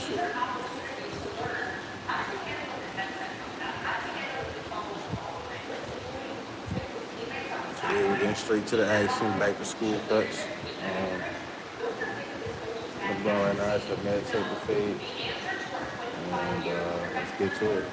shit. Yeah, we're getting straight to the action, back to school cuts. What I'm doing right now is the meditate the fade, and let's get to it.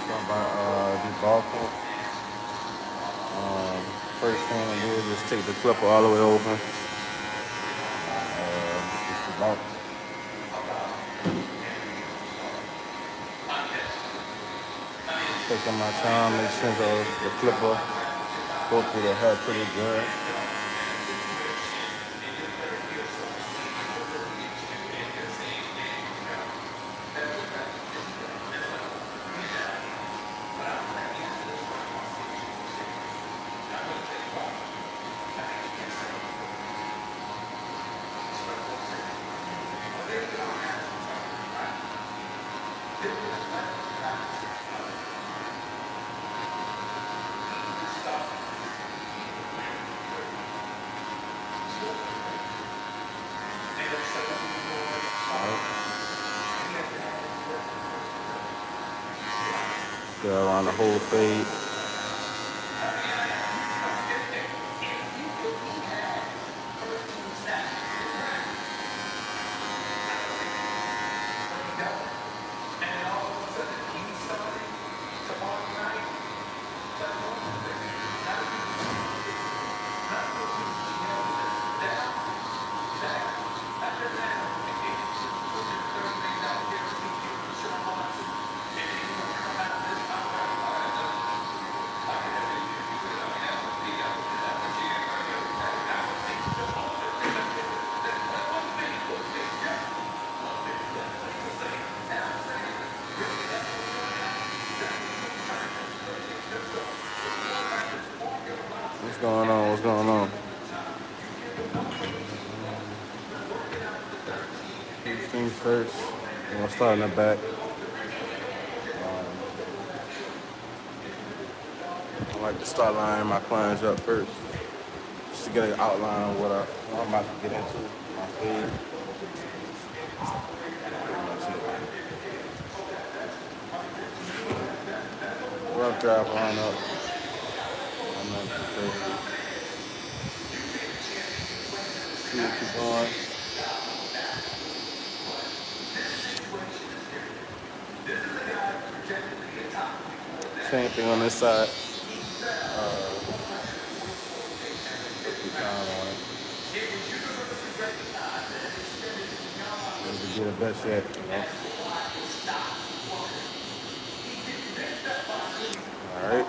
Start by debulking. First thing I do is just take the clipper all the way open. Just debulk. Taking my time, make sure the clipper go through the hair pretty good. Go around the whole fade. What's going on? What's going on? First things first, I'm gonna start in the back. I like to start lining my clients up first, just to get an outline of what I'm about to get into. My fade. Rough drive on up. I'm not too crazy. See what keep going. Same thing on this side. Keep time on it. Maybe get a best yet, you know. Alright.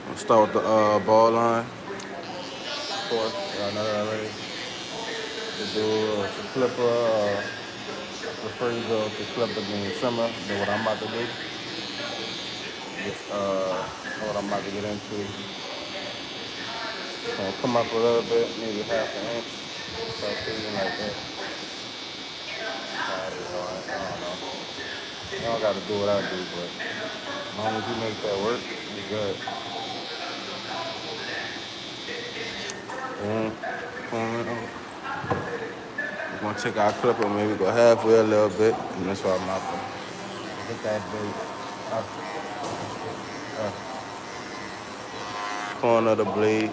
I'll start with the ball line. Of course, y'all know that already. To do a clipper, prefer you go to clipper than trimmer than what I'm about to do. It's what I'm about to get into. Gonna come up a little bit, maybe half an inch. Start feeling like that. I don't know. You don't gotta do what I do, but as long as you make that work, you're good. We're gonna take our clipper, maybe go halfway a little bit, and that's why I'm out there. Get that big corner of the blade.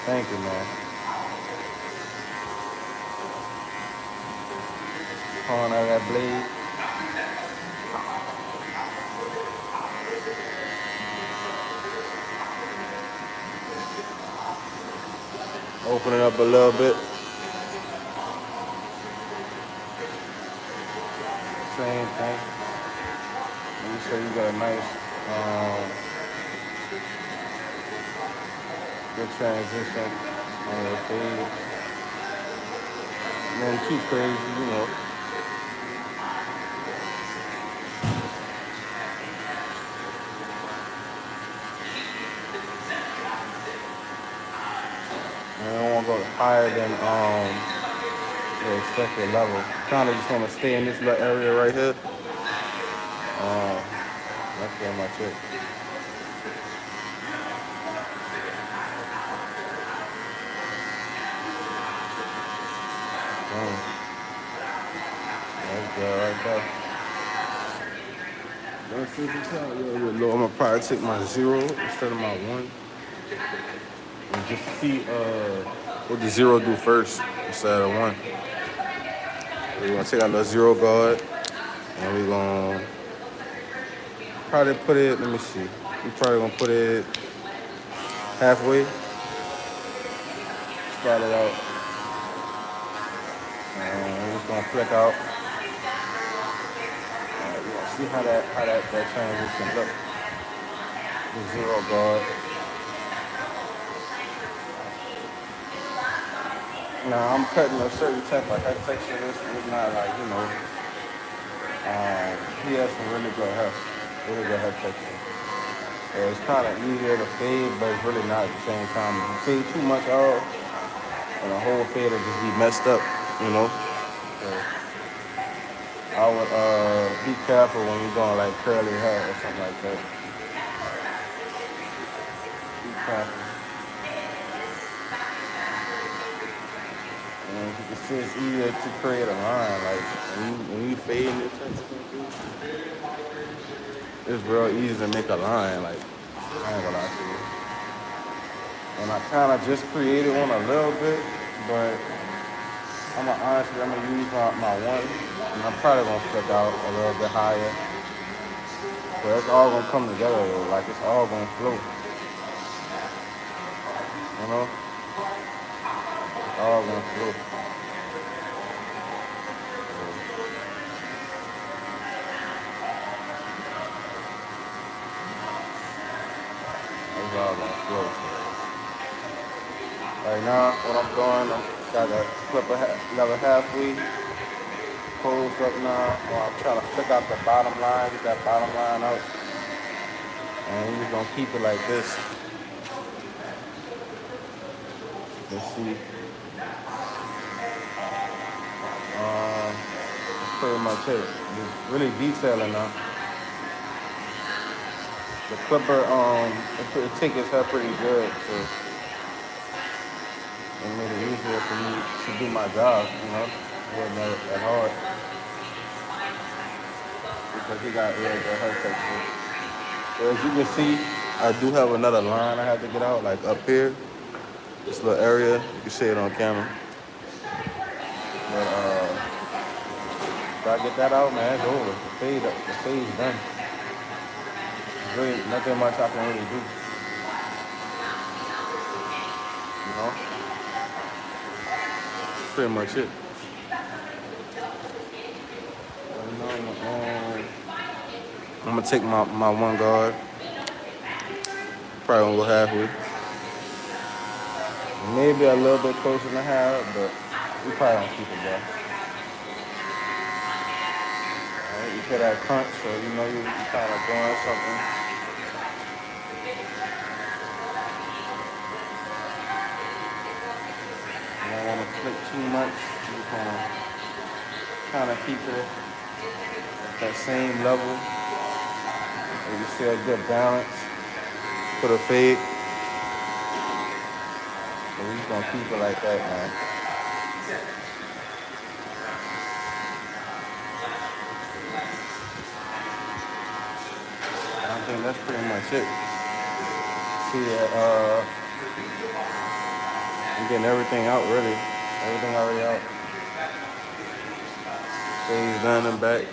Thank you, man. Corner of that blade. Open it up a little bit. Same thing. Make sure you got a nice good transition on your fade. Nothing too crazy, you know. higher than the expected level. Kind of just want to stay in this little area right here. That's pretty much it. That's good right there. Let's see the count. I'm gonna probably take my 0 instead of my 1, and just see what the 0 do first instead of 1. We're gonna take out the 0 guard, and we're gonna probably put it. Let me see. We probably gonna put it halfway. Start it out. We're just gonna flick out. We're gonna see how that transition look. The 0 guard. Now I'm cutting a certain type of head section. It's not like, he has some really good head section. So it's kind of easier to fade, but it's really not at the same time. If you fade too much off, and the whole fade will just be messed up, So I would be careful when you're doing like curly hair or something like that. Be careful. And you can see it's easier to create a line. Like when you fade this, it's real easy to make a line. Like, I ain't gonna lie to you. And I kind of just created one a little bit, but I'm gonna use my 1, and I'm probably gonna flick out a little bit higher. But it's all gonna come together though. Like, it's all gonna flow. It's all gonna flow. It's all gonna flow. Right now, what I'm doing, I got a clip another halfway. Pulls up now. I'm trying to flick out the bottom line, get that bottom line out. And we're just gonna keep it like this. Let's see. That's pretty much it. It's really detailing now. The clipper, it takes its hair pretty good, so it made it easier for me to do my job, It wasn't that hard. Because he got real good hair section. So as you can see, I do have another line I have to get out, like up here. This little area, you can see it on camera. But if I get that out, man, it's over. The fade's done. There's really nothing much I can really do. Pretty much it. I'm gonna take my 1 guard. Probably gonna go halfway. Maybe a little bit closer than half, but we probably gonna keep it there. Alright, you hear that crunch, so you know you're kind of doing something. You don't want to flick too much. You kind of keep it at that same level. And you see a good balance for the fade. So we're just gonna keep it like that, man. I think that's pretty much it. See, I'm getting everything out, really. Everything already out. Fade's done and back.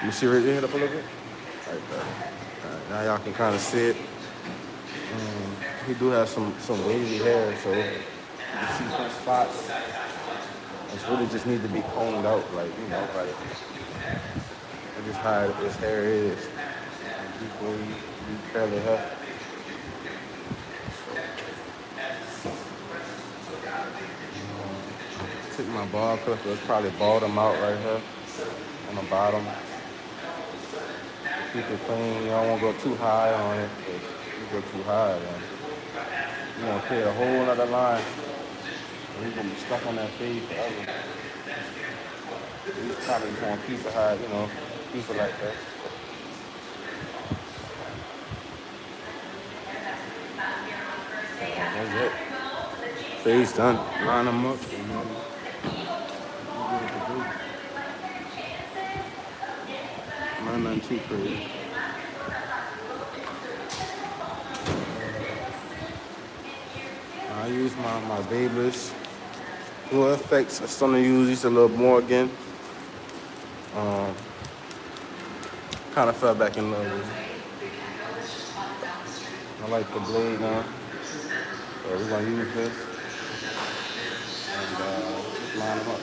You see right there, up a little bit? Right there. Right, now y'all can kind of see it. He do have some wavy hair, so you can see some spots. It's really just need to be combed out, like just how his hair is. Deep wavy, deep curly hair. Took my ball clipper, it's probably balled them out right here on the bottom. Keep it clean. You don't want to go too high on it. If you go too high, then You're gonna create a whole other line. And you're gonna be stuck on that fade forever. You probably just wanna keep it high, keep it like that. That's it. Fade's done. Line them up. And you get what to do. Not nothing too crazy. I use my Babyliss Blue Effects. I starting to use these a little more again. Kind of fell back in love with it. I like the blade now. So we're gonna use this and just line them up.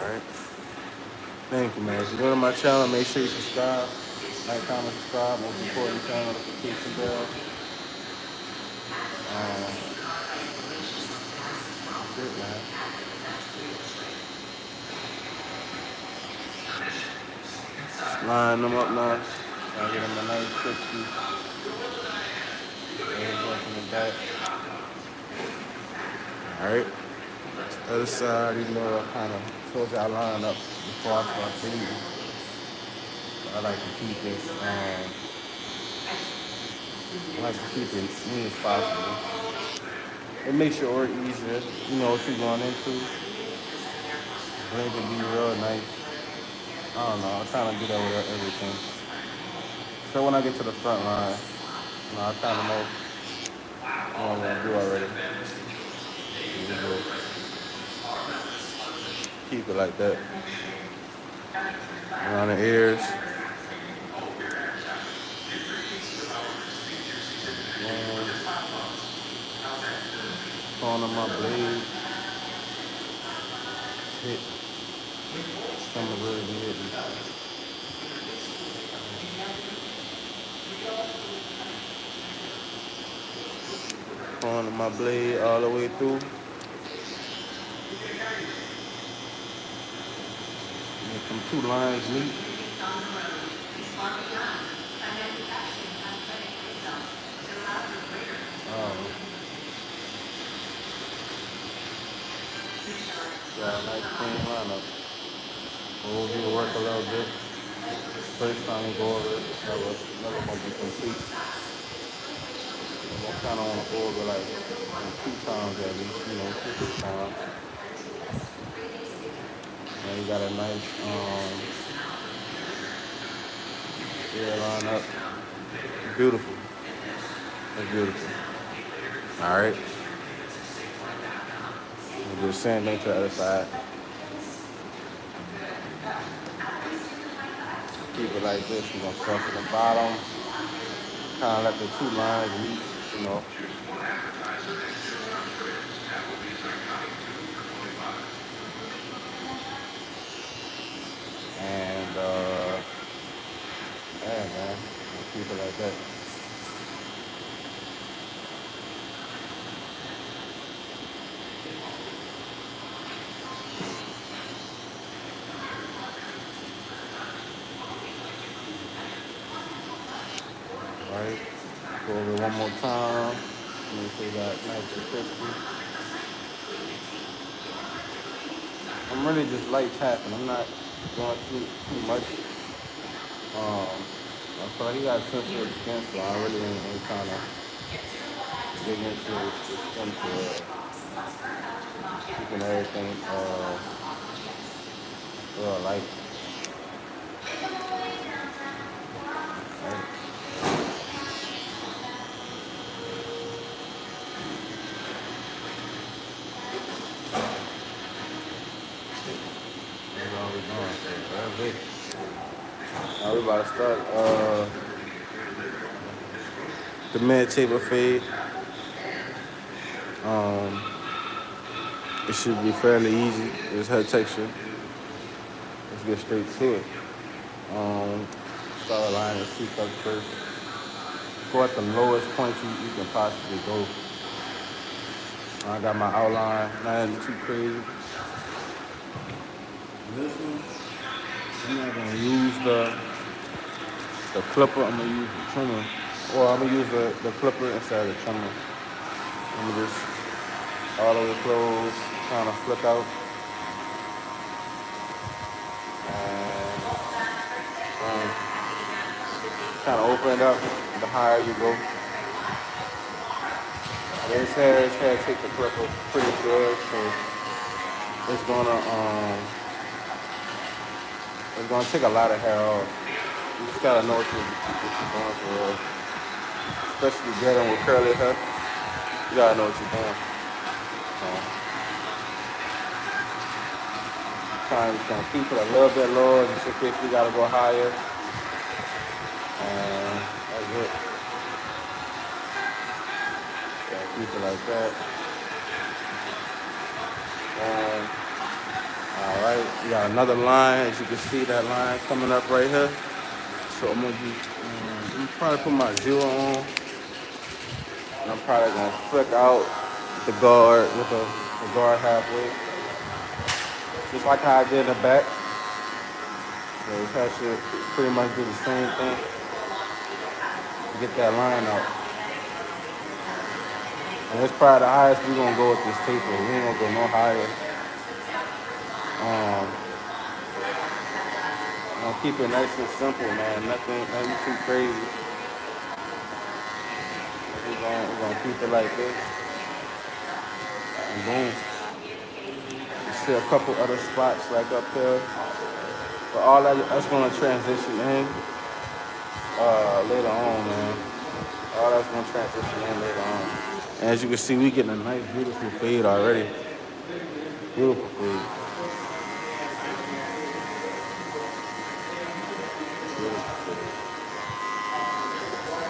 Alright. Thank you, man. If you go to my channel, make sure you subscribe. Like, comment, subscribe. Most important, turn on the notification bell. That's it, man. Line them up now. Try to get them a nice crispy. Eggs up in the back. Alright. Other side, I kind of told y'all line up before I start feeding. I like to keep it, as neat as possible. It makes your work easier. You know what you're going into. Blend can be real nice. I don't know, I kind of do that with everything. So when I get to the front line, I kind of know what I'm going to do already. Keep it like that. Around the ears. Corner my blade. Hit. Coming really good. Corner my blade all the way through. Make them two lines meet. Got a nice clean lineup. We'll do the work a little bit. First time we go over it, never gonna be complete. I kind of want to go over like 2 times at least, 2 times. And you got a nice hairline up. Beautiful. That's beautiful. All right. We'll do the same thing to the other side. Keep it like this. We're going to start from the bottom. Kind of let the 2 lines meet, And, yeah, man. We'll keep it like that. Right? Go over it one more time. Make sure you got nice and crispy. I'm really just light tapping. I'm not going too much. I feel like he got sensitive skin, so I really ain't trying to dig into his skin to keeping everything real light. Right. That's all we're doing. That's it. Now we about to start the mid taper fade. It should be fairly easy. It's head texture. Let's get straight to it. start aligning your C-cup first. Go at the lowest point you can possibly go. I got my outline, nothing too crazy. This one, I'm not gonna use the clipper, I'm gonna use the trimmer. Or I'm gonna use the clipper instead of the trimmer. Let me just all the way close, kind of flick out. And kind of open it up the higher you go. This hair take the clipper pretty good, so it's gonna take a lot of hair off. You just gotta know what you're doing for real. Especially getting with curly hair, you gotta know what you're doing. Trying to keep it a little bit lower just in case you gotta go higher. And that's it. Gotta keep it like that. And all right, we got another line. As you can see, that line coming up right here. So I'm gonna probably put my zero on. And I'm probably gonna flick out the guard with the guard halfway. Just like how I did in the back. So that should pretty much do the same thing. Get that line out. And it's probably the highest we're gonna go with this taper. We ain't gonna go no higher. I'll keep it nice and simple, man. Nothing too crazy. We're gonna keep it like this. And boom. You see a couple other spots like up there. But all that's gonna transition in later on, man. All that's gonna transition in later on. And as you can see, we getting a nice, beautiful fade already. Beautiful fade.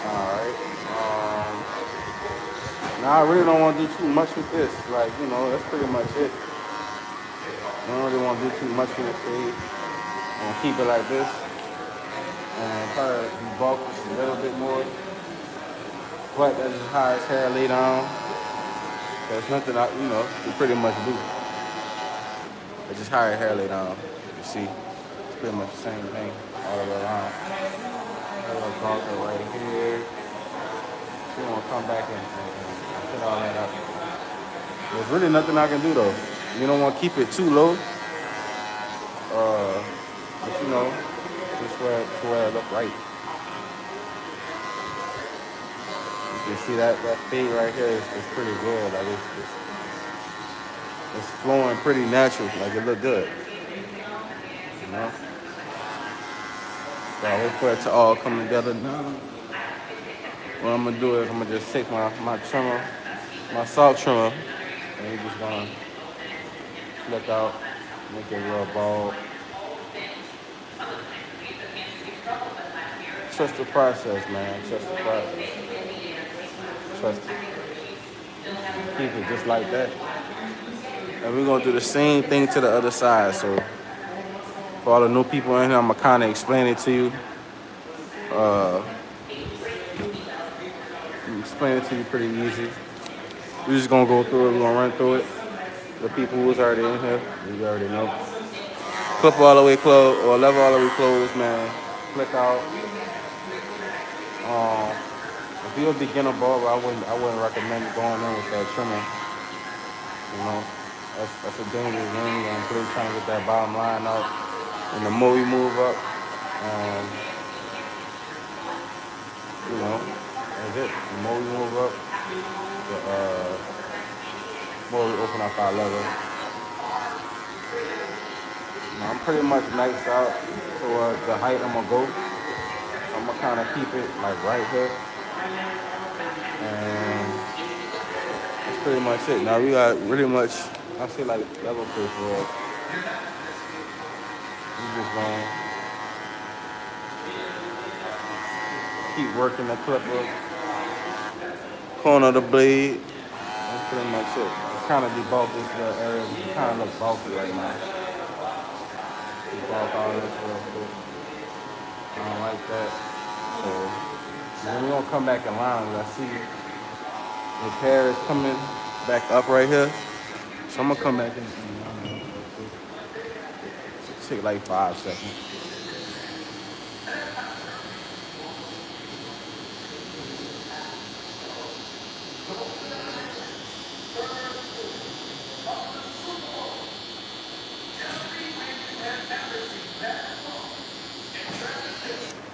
Alright. Now I really don't want to do too much with this. Like, that's pretty much it. I don't really want to do too much with the fade. I'm gonna keep it like this. And probably bulk this a little bit more. But that's just how his hair lay down. There's nothing you pretty much do. It's just how your hair lay down. You see, it's pretty much the same thing all the way around. A little bulker right here. So you want to come back and put all that up. There's really nothing I can do though. You don't want to keep it too low. But just where it look right. You see that fade right here is pretty good. Like it's flowing pretty natural. Like it look good. So I wait for it to all come together now. What I'm gonna do is I'm gonna just take my trimmer, my salt trimmer, and we're just gonna flick out, make it real bald. Trust the process, man. Trust the process. Trust it. Keep it just like that. And we're gonna do the same thing to the other side. So for all the new people in here, I'm gonna kind of explain it to you. Explain it to you pretty easy. We're just gonna go through it. We're gonna run through it. The people who's already in here, you already know. Clip all the way closed or level all the way closed, man. Flick out. If you're a beginner barber, I wouldn't recommend going in with that trimmer. That's a dangerous thing. I'm really trying to get that bottom line out. And the more we move up, that's it. The more we move up, the more we open up our level. I'm pretty much maxed out toward the height I'm gonna go. I'm gonna kind of keep it like right here. And that's pretty much it. Now we got pretty much, I feel like level paperwork. We just gonna keep working the clipper, corner of the blade. That's pretty much it. Kind of debulk this little area. It kind of looks bulky right now. Debulk all this real quick. I don't like that. So then we're gonna come back in line. I see the hair is coming back up right here. So I'm gonna come back in line real quick. Take like 5 seconds.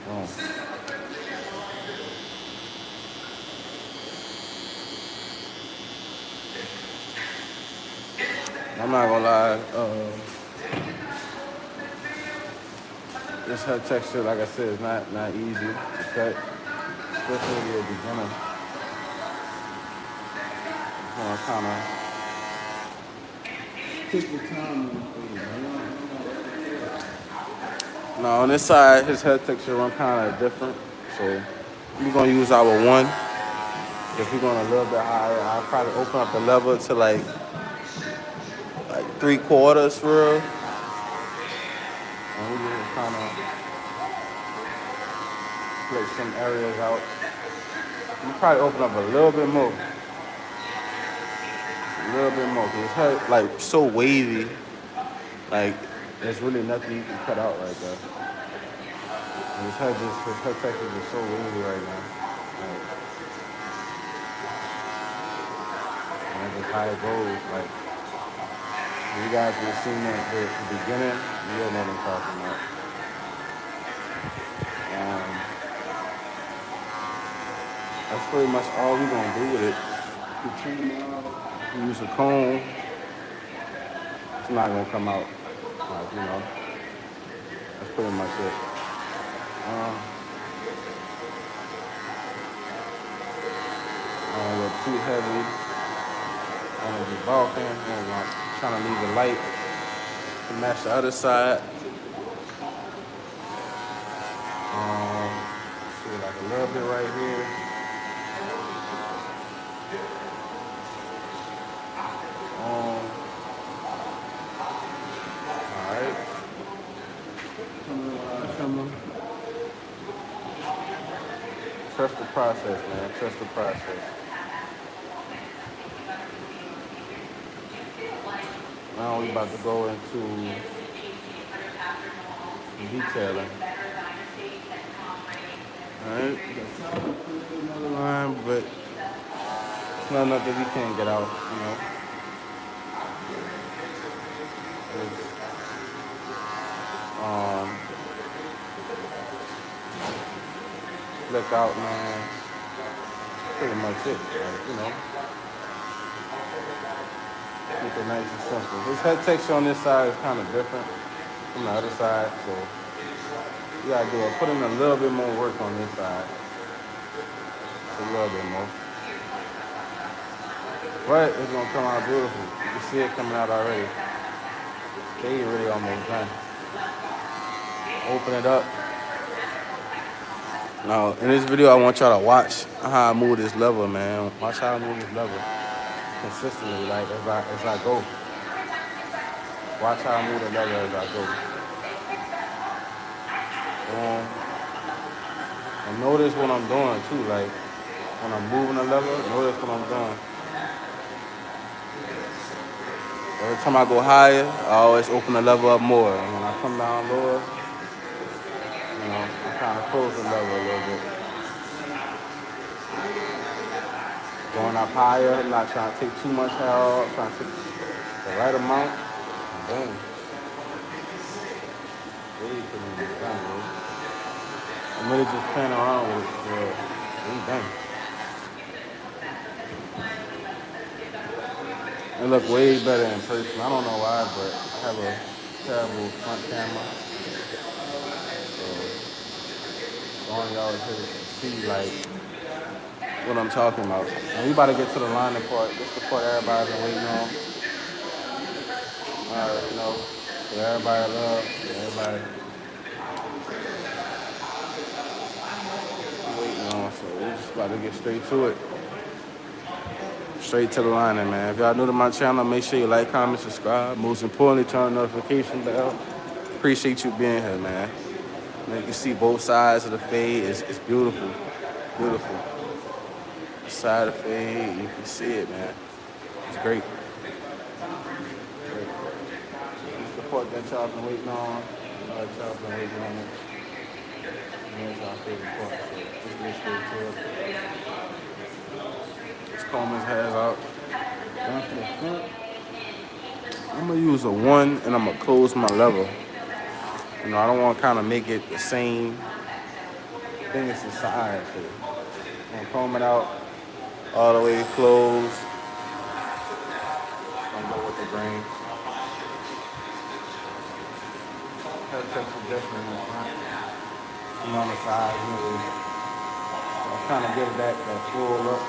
Boom. I'm not gonna lie. This hair texture, like I said, is not easy to cut, especially when you're a beginner. You know, kind of take your time with it. Now on this side, his hair texture run kind of different, so we're gonna use our one. If we're going a little bit higher, I'll probably open up the level to like 3/4 for real. And we just kind of split some areas out. You probably open up a little bit more. A little bit more. Cause it's hair, like so wavy. Like there's really nothing you can cut out right there. And his hair texture is so wavy right now. Like, and that's just how it goes. Like you guys have seen that at the beginning, you'll know what I'm talking about. That's pretty much all we're gonna do with it. You use a comb, it's not gonna come out. Like, that's pretty much it. I don't get too heavy. I don't be balking. I'm trying to leave it light to match the other side. See, like a little bit right here. Alright. Trust the process, man. Trust the process. Now we about to go into detailing. Alright. Another line, but it's not nothing we can't get out, Flick out, man. Pretty much it, keep it nice and simple. His head texture on this side is kind of different from the other side, so you gotta do it. Put in a little bit more work on this side. Just a little bit more. But it's gonna come out beautiful. You can see it coming out already. They really almost done. Open it up. Now, in this video, I want y'all to watch how I move this lever, man. Watch how I move this lever consistently, like as I go. Watch how I move the lever as I go. And notice what I'm doing too, like when I'm moving the lever, notice what I'm doing. Every time I go higher, I always open the lever up more. And when I come down lower, I kind of close the lever a little bit. Going up higher, I'm not trying to take too much hair out, trying to take the right amount, and boom. Really putting it down, bro. I'm really just playing around with it, really done. It look way better in person. I don't know why, but I have a terrible front camera. So all y'all here to see like what I'm talking about. And we about to get to the lining part. This is the part everybody's been waiting on. Alright, so everybody love, everybody waiting on. So we're just about to get straight to it. Straight to the lining, man. If y'all new to my channel, make sure you like, comment, subscribe. Most importantly, turn the notification bell. Appreciate you being here, man. You can see both sides of the fade. It's beautiful, beautiful. The side of the fade, you can see it, man. It's great. Great. It's the part that y'all been waiting on. Y'all been waiting on it. That's our favorite part. So let's get straight to it. Let's comb his hairs out. Down for the front. I'm gonna use a 1 and I'm gonna close my level. You know, I don't want to kind of make it the same thing as the side. So I'm gonna comb it out all the way closed. I'm gonna go with the grain. Hair texture definitely in the front. And on the side, you know, I'll kind of give that full look.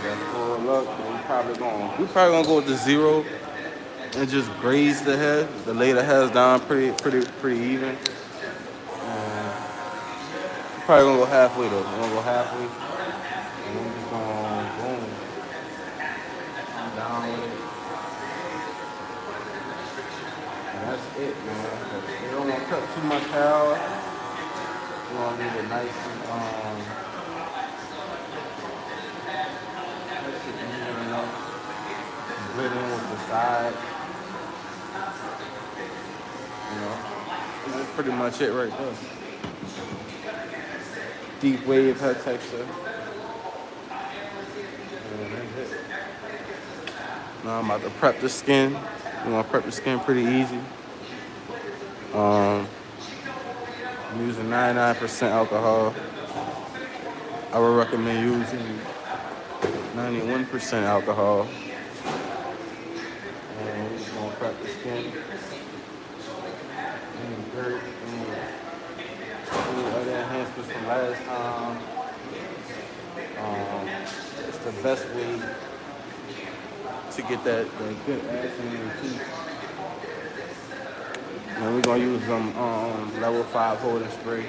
That full look. We probably gonna go with the 0 and just graze the head. The lay the heads down pretty even. Probably gonna go halfway though. We're gonna go halfway. And we're just gonna boom. Down with it. And that's it, man. You don't want to cut too much hair. You want to leave it nice and blend in with the side. You know, that's pretty much it right there. Deep wave hair texture. And that's it. Now I'm about to prep the skin. You want to prep the skin pretty easy. I'm using 99% alcohol. I would recommend using 91% alcohol. And we're just gonna prep the skin. Any dirt, any other enhancements from last time. It's the best way to get that good ass in your teeth. And we're gonna use some level 5 holding spray.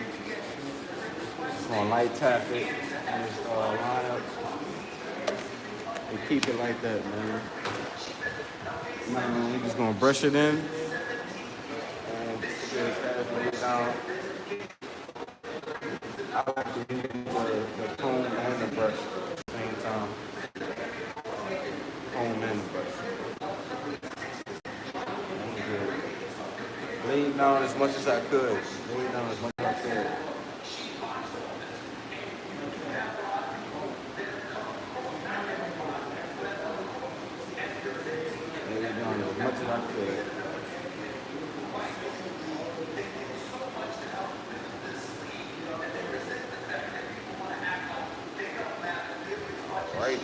Just gonna light tap it and just line up and keep it like that, man. We're just gonna brush it in and just get his ass laid down. I like to use the comb and the brush at the same time. Comb and the brush. Lay it down as much as I could. Lay it down as much as I could. Lay it down as much as I could. Right.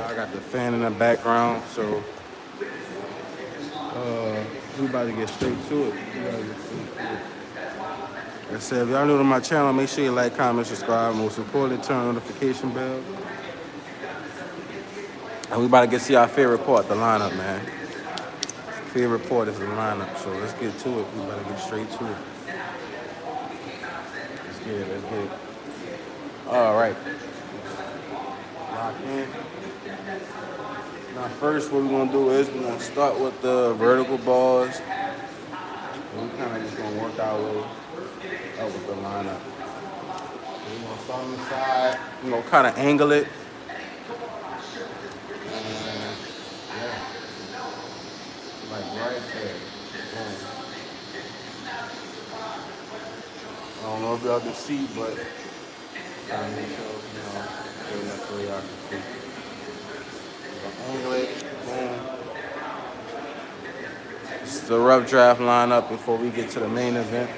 I got the fan in the background, so we about to get straight to it. Like I said, if y'all new to my channel, make sure you like, comment, subscribe. Most importantly, turn on the notification bell. And we about to get to see our favorite part, the lineup, man. Favorite part is the lineup, so let's get to it. We about to get straight to it. Let's get it. All right. Lock in. Now first what we're going to do is we're going to start with the vertical bars. And we kind of just going to work our way up with the lineup. So we're going to start on the side. We're going to kind of angle it. And yeah. Like right there. Boom. I don't know if y'all can see, but trying to make sure, pretty much where y'all can see. Angle it, boom. This is the rough draft lineup before we get to the main event.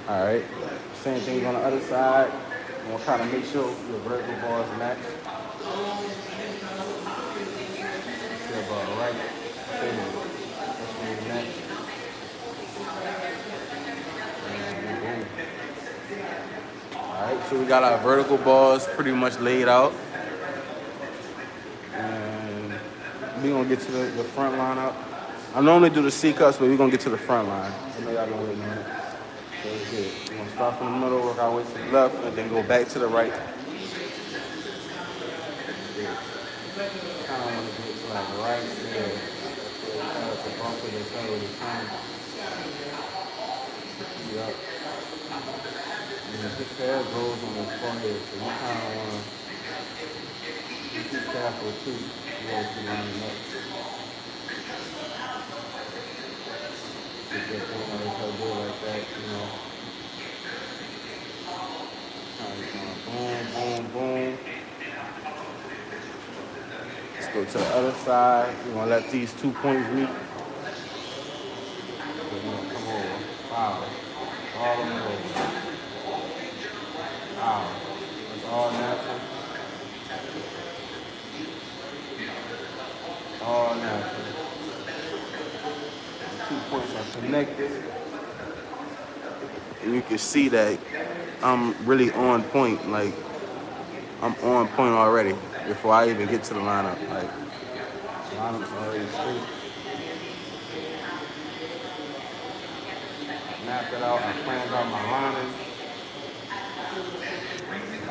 All right, same thing on the other side. We'll kind of make sure your vertical bars match. Feel about right. That's where you match. Alright, so we got our vertical bars pretty much laid out. And we're going to get to the front line up. I normally do the C cuts, but we're going to get to the front line. I know y'all been waiting on it. So let's get it. We're gonna start from the middle, work our way to the left, and then go back to the right. Kind of want to get to like right there. That's the bumper that's already coming. Yep. And his hair grows on his forehead, so you kind of want to be careful too. You want to line it up. Get that thing on his head like that, you know. Boom, boom, boom. Let's go to the other side. We're gonna let these 2 points meet. We're gonna come over. Wow. All the way over. Wow. It's all natural. All natural. The 2 points are connected. And you can see that I'm really on point. Like, I'm on point already before I even get to the lineup. Like, the lineup's already straight. Mapped it out. I planned out my lining.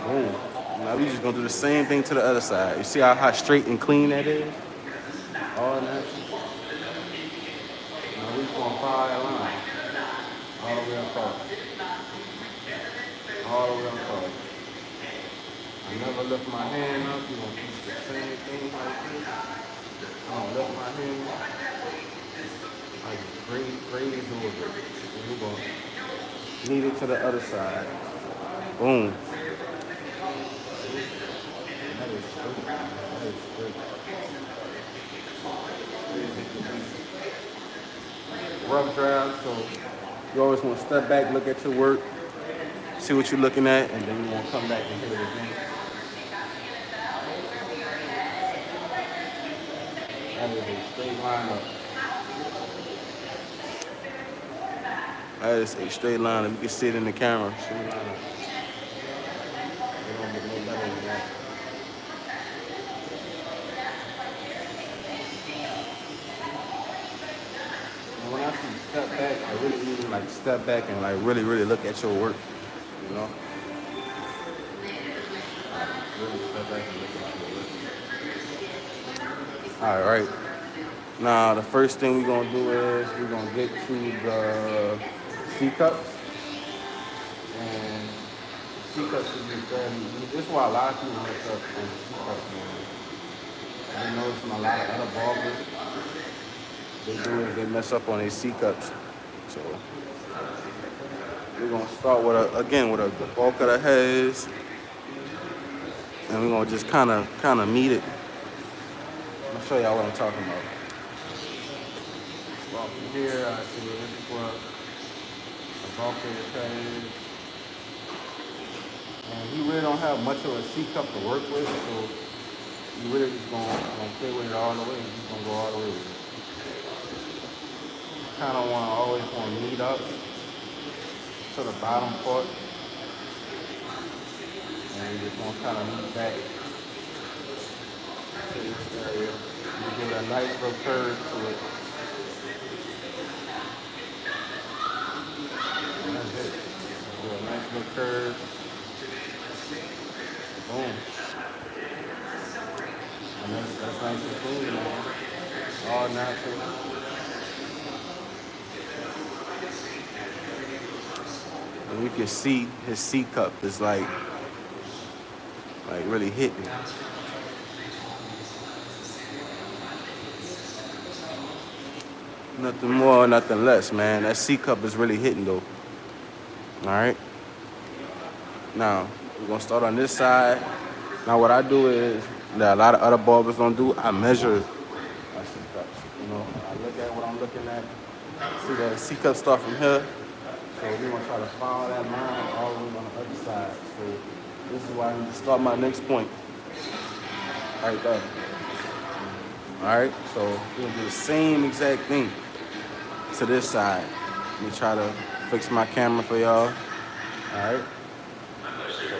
Boom. Now we just gonna do the same thing to the other side. You see how straight and clean that is? All natural. Now we just gonna follow that line. All the way across. All the way across. I never lift my hand up. You're gonna keep the same thing like this. I don't lift my hand up. I just graze over it. And we're gonna lead it to the other side. Boom. That is straight. That is straight. Rough draft, so you always want to step back, look at your work, see what you're looking at, and then you want to come back and hit it again. That is a straight line up. That is a straight line up. You can see it in the camera. Straight line up. It don't get no better than that. And when I see step back, I really mean like step back and like really look at your work, you know? Really step back and look at your work. All right. Now the first thing we're gonna do is we're gonna get to the C cups, and C cups should be fairly easy. This is why a lot of people mess up on the C cups, man. I noticed from a lot of other barbers, they do is they mess up on their C cups. So we're gonna start with the bulk of the heads, and we're gonna just kind of meet it. I'm gonna show y'all what I'm talking about. Start from here, I see this is what the bulk of his head is. And he really don't have much of a C cup to work with, so you really just gonna play with it all the way. You're just gonna go all the way with it. Kind of always want to meet up to the bottom part, and you just want to kind of meet back to this area. You give it a nice little curve to it. And that's it. Do a nice little curve. Boom. And that's nice and clean, man. All natural. And you can see his C cup is like really hitting. Nothing more, nothing less, man. That C cup is really hitting though. All right. Now we're gonna start on this side. Now what I do is that a lot of other barbers don't do. I measure my C cups. You know, I look at what I'm looking at. See that C cup start from here. So we're gonna try to follow that line all the way on the other side. So this is why I need to start my next point. Right there. Alright, so we're gonna do the same exact thing to this side. Let me try to fix my camera for y'all. Alright. So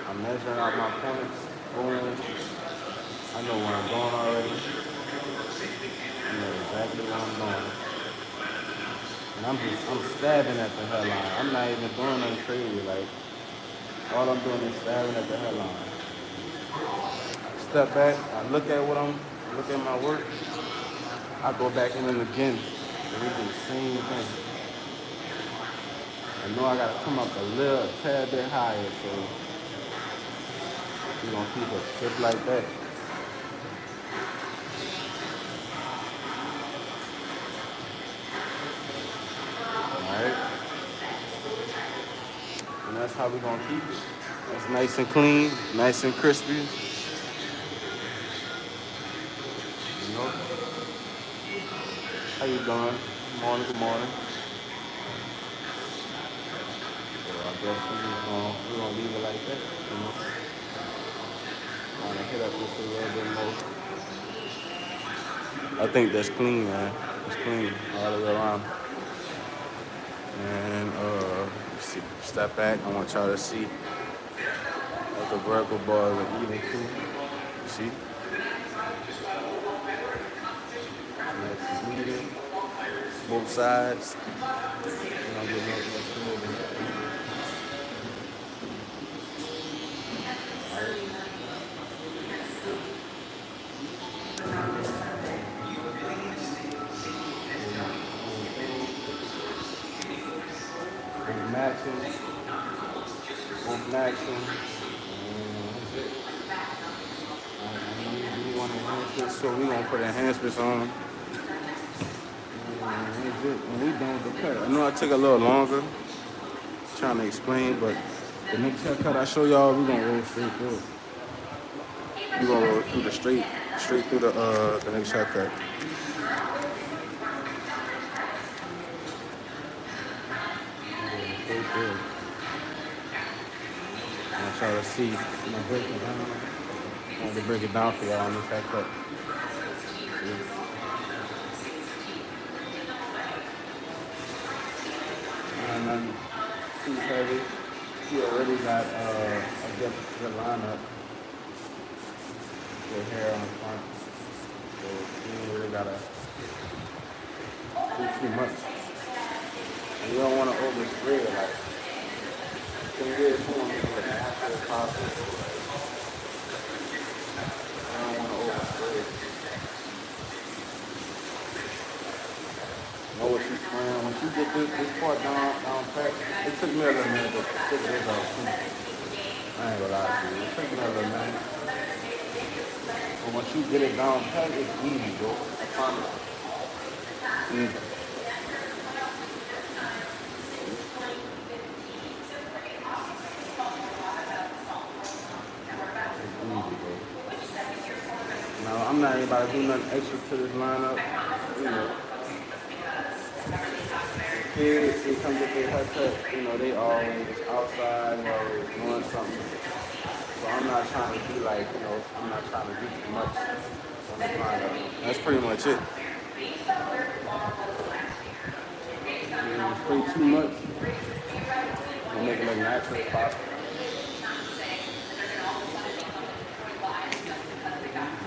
I'm measuring out my points. Boom. I know where I'm going already. I know exactly where I'm going. And I'm stabbing at the hairline. I'm not even doing nothing crazy. Like, all I'm doing is stabbing at the hairline. Step back, I look at my work, I go back in it again, and we do the same thing. I know I gotta come up a tad bit higher, so we're gonna keep it just like that. Alright? And that's how we're gonna keep it. It's nice and clean, nice and crispy. You know? How you doing? Good morning, good morning. So I guess we're gonna leave it like that, you know? Trying to hit up just a little bit more. I think that's clean, man. It's clean all the way around. And see, step back. I want y'all to see that the vertical bars are even too. See? Nice and even. Both sides. Both matching. We want enhancements, so we're gonna put enhancements on. And we done with the cut. I know I took a little longer trying to explain, but the next haircut I show y'all, we're gonna roll straight through it. We're gonna roll through the straight through the next haircut. I want y'all to see. I'm gonna break it down. I want to break it down for y'all on this haircut. And too heavy. She already got a good lineup. Good hair on the front. So you ain't really gotta do too much. And you don't want to overspray it. Like, the thing is, you want to make it as natural as possible. You don't want to overspray it. Know what you're spraying. Once you get this part down pat, it took me a little minute to figure this out too. I ain't gonna lie to you. It took me a little minute. But once you get it down pat, it's easy, bro. I promise you. Easy. Now, I'm not even about to do nothing extra to this lineup. You know, kids, they come get their haircut, you know, they always outside, you know, doing something. So I'm not trying to be like, you know, I'm not trying to do too much on this lineup. That's pretty much it. You know, spray too much, and make it look natural as possible.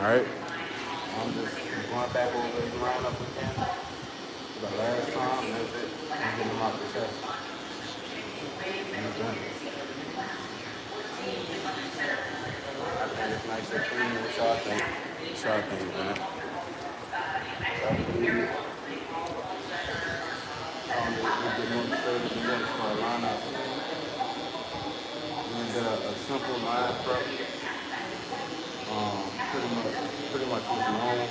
Alright, I'm just going back over this lineup again for the last time, and that's it. I'm getting them off the chest. And it's done. I think it's nice and clean. What y'all think? What y'all think, man? We get more straight than this for a lineup. We're gonna get a simple line prep. Pretty much was known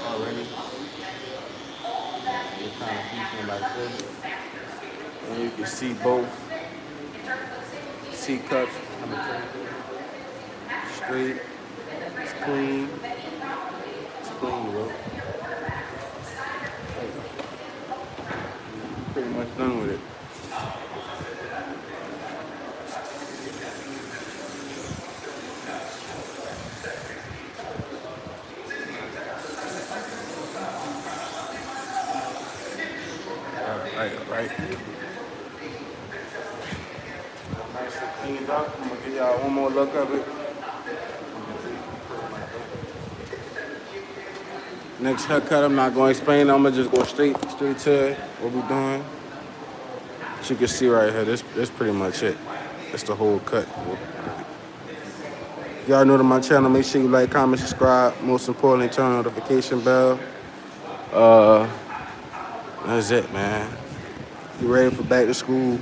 already. We're kind of piecing like this. And you can see both C-cups coming straight. It's clean. It's clean, bro. Pretty much done with it. Right. Nice and cleaned up. I'm gonna give y'all one more look of it. Next haircut, I'm not going to explain. I'm going to just go straight to it, what we're doing. As you can see right here, this pretty much it. That's the whole cut. If y'all new to my channel, make sure you like, comment, subscribe. Most importantly, turn on the notification bell. That's it, man. You ready for back to school?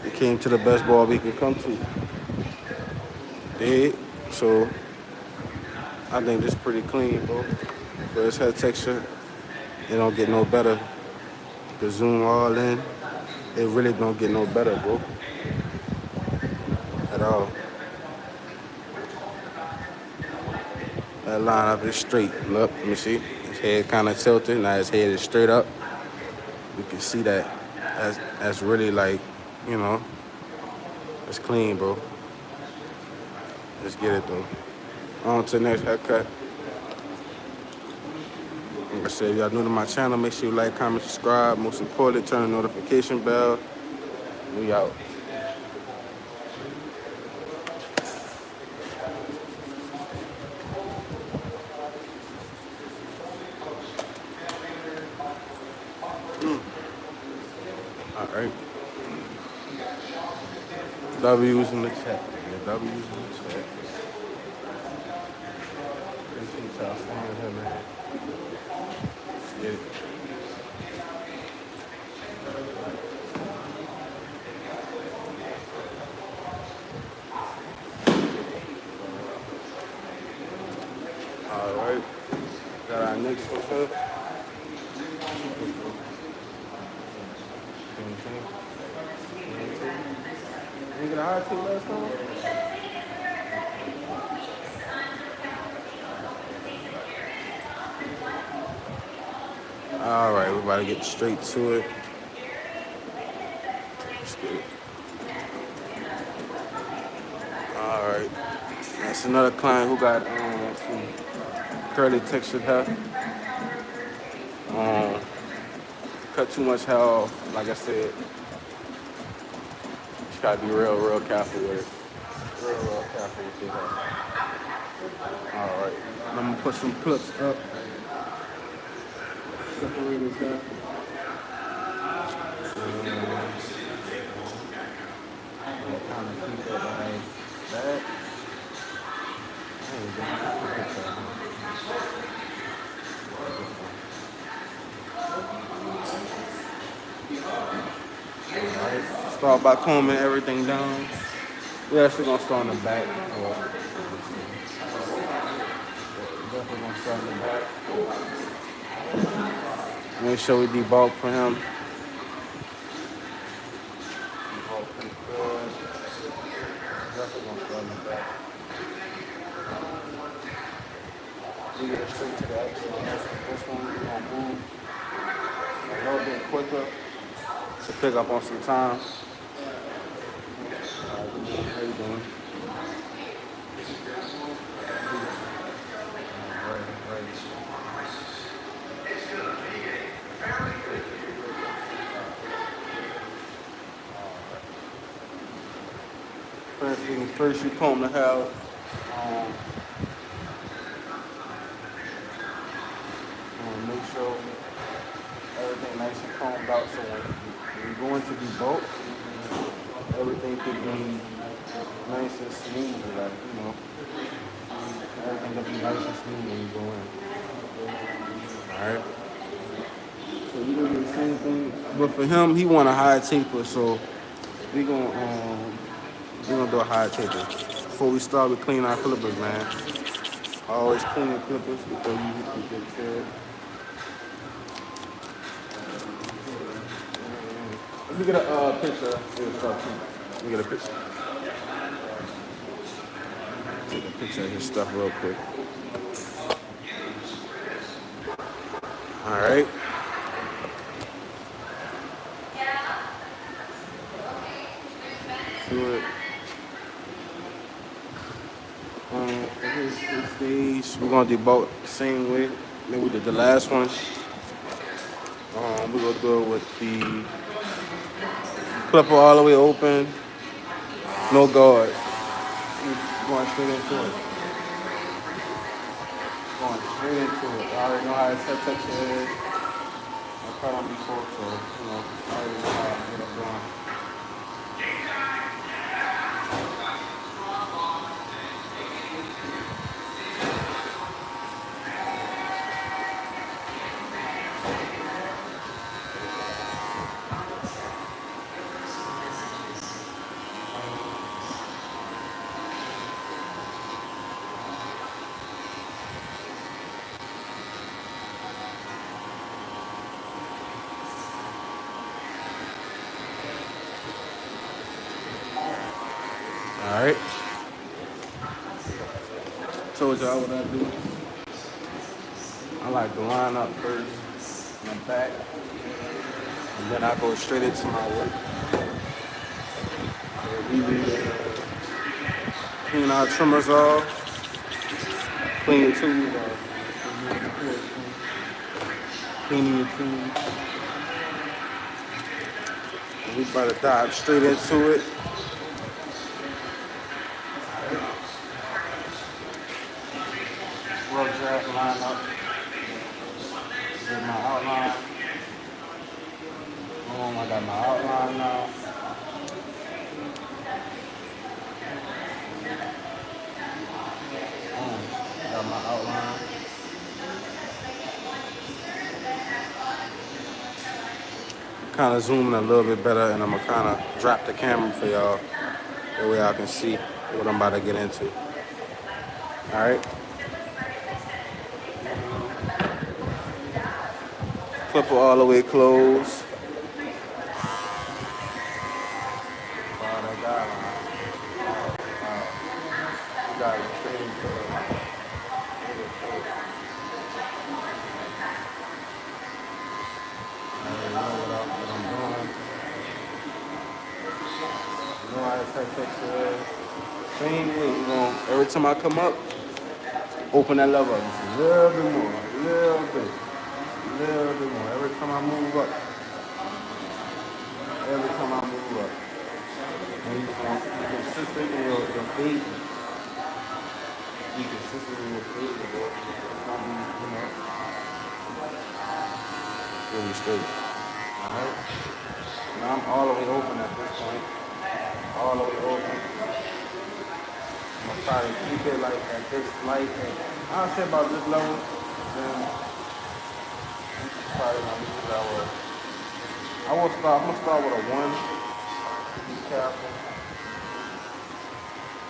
You came to the best ball we can come to. Dig? So, I think this pretty clean, bro. For its hair texture, it don't get no better. The zoom all in, it really don't get no better, bro. At all. That line up is straight. Look, let me see. His head kind of tilted. Now his head is straight up. You can see that. That's really like, you know, it's clean, bro. Let's get it, though. On to the next haircut. Like I said, if y'all new to my channel, make sure you like, comment, subscribe. Most importantly, turn the notification bell. We out. All right. W's in the chat. Yeah, W's in the chat. Appreciate y'all staying here, man. Let's get it. All right. Got our next one here. You get a high tip last time? All right, we're about to get straight to it. Let's get it. All right. That's another client who got some curly textured hair. Cut too much hair off. Like I said, you gotta be real careful with it. Real careful with your hair. All right. I'm gonna put some clips up. Separate this hair. Kind of keep that like that. Alright, start by combing everything down. We're actually gonna start in the back. Definitely gonna start in the back. Make sure we debulk for him. Debulk pretty good. Definitely gonna start in the back. We get it straight to the action. This one we're gonna move a little bit quicker to pick up on some time. How you doing? First things first, you comb the hair. Make sure everything nice and combed out so when you're going to debulk, everything could be nice and smooth, like, you know, everything could be nice and smooth when you go in. Alright. So you're gonna do the same thing. But for him, he want a high taper, so we're gonna do a high taper. Before we start, we clean our clippers, man. Always clean your clippers before you get to it. Let me get a picture. Let me get a picture. Take a picture of his stuff real quick. All right. Do it. For his stage, we're gonna debulk the same way that we did the last one. We're gonna do it with the clipper all the way open, no guard. Going straight into it. Going straight into it. I already know how his head texture is. I cut on before, so I already know how to get it going. All right. Told y'all what I do. I like to line up first, my back, and then I go straight into my work. So we clean our trimmers off, clean your tools off. Cleaning your tools. And we about to dive straight into it. Rough draft line up. Get my outline. Boom, I got my outline now. Boom, got my outline. Kind of zooming a little bit better, and I'm gonna kind of drop the camera for y'all. That way y'all can see what I'm about to get into. All right. Clipper all the way closed. Follow that guideline. You got it straight into it. I already know what I'm doing. You know how to take pictures. Same way, every time I come up, open that lever up just a little bit more, a little bit more. Every time I move up, and you can be consistent in your feet. Be consistent in your feet, it's gonna be, really straight. Alright? Now I'm all the way open at this point. All the way open. I'm gonna try to keep it like at this light. I'll say about this level. Then probably gonna use that word. I'm gonna start with a 1. Be careful.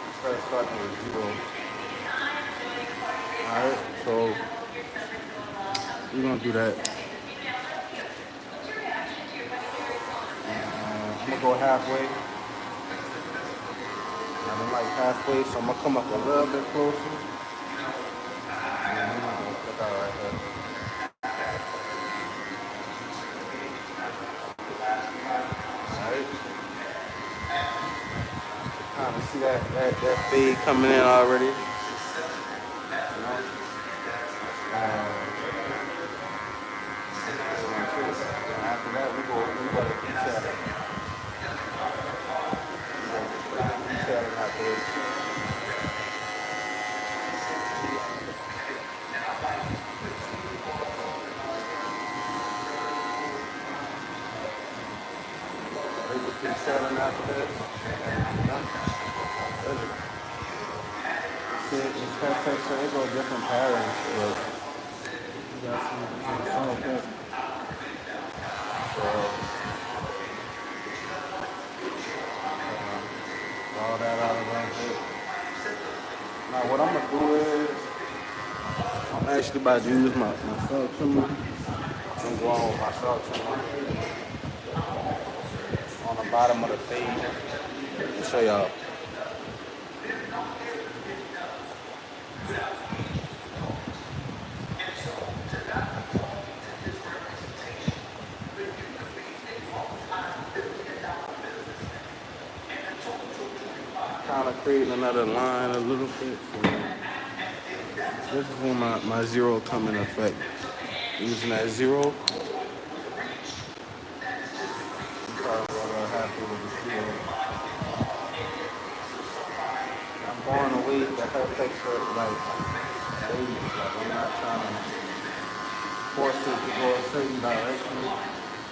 Instead of starting with 0. Alright, so we're gonna do that. I'm gonna go halfway. I'm like halfway, so I'm gonna come up a little bit closer. And then I'm gonna stick out right here. Alright. Kind of see that fade coming in already. You know? After that, we go to detailing. Detailing after this. Detailing after this. See, it's that texture, it goes different patterns, but you got some subtle pit. So, all that out of that bit. Now what I'm gonna do is, I'm actually about to use my felt trimmer. I'm going with my felt trimmer on the bottom of the fade. Let me show y'all. Kind of creating another line a little bit. So this is when my 0 come in effect. Using that 0. I'm probably happy with the steel. I'm going away the hair texture, like fade. Like I'm not trying to force it to go a certain direction.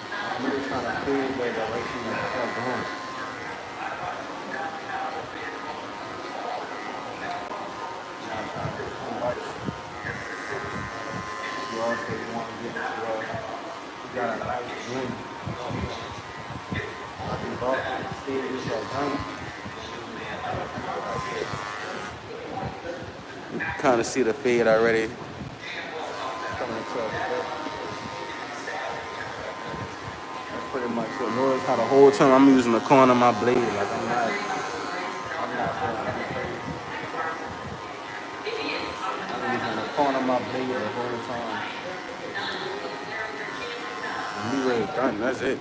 I'm really trying to fade that direction that the hell going. I'm not trying to do too much. You also want to get it to you got a nice blend. I can talk and fade this organic. You can kind of see the fade already coming into effect. That's pretty much it. Notice how the whole time I'm using the corner of my blade. Like I'm not doing anything. I'm using the corner of my blade the whole time. And we really done. That's it.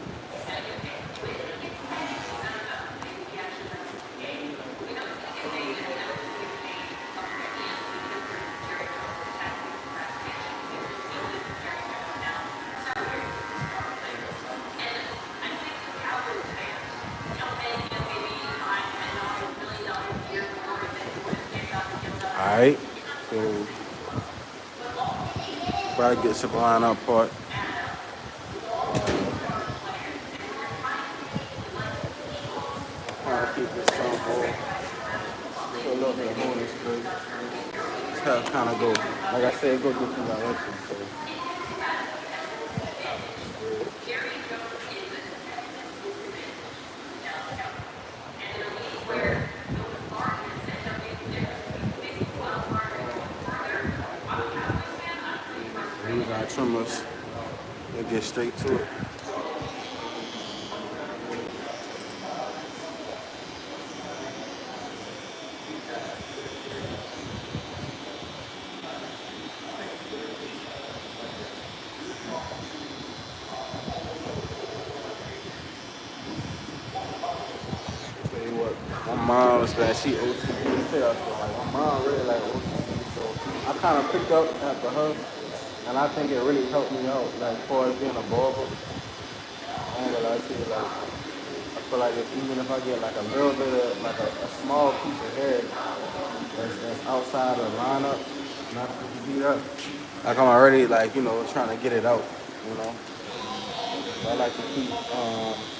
All right. So probably get some line up part. Trying to keep this sample. Put a little bit of holding spray. That's how it kind of go. Like I said, go different directions. So. Use our trimmers and get straight to it. Tell you what, my mom was bad. She OCD tell so like my mom really like OCD. So I kind of picked up after her, and I think it really helped me out. Like as far as being a barber, I ain't gonna lie to you. Like I feel like even if I get like a little bit of like a small piece of hair that's outside of the lineup, not to beat up. Like I'm already like trying to get it out. You know. So I like to keep.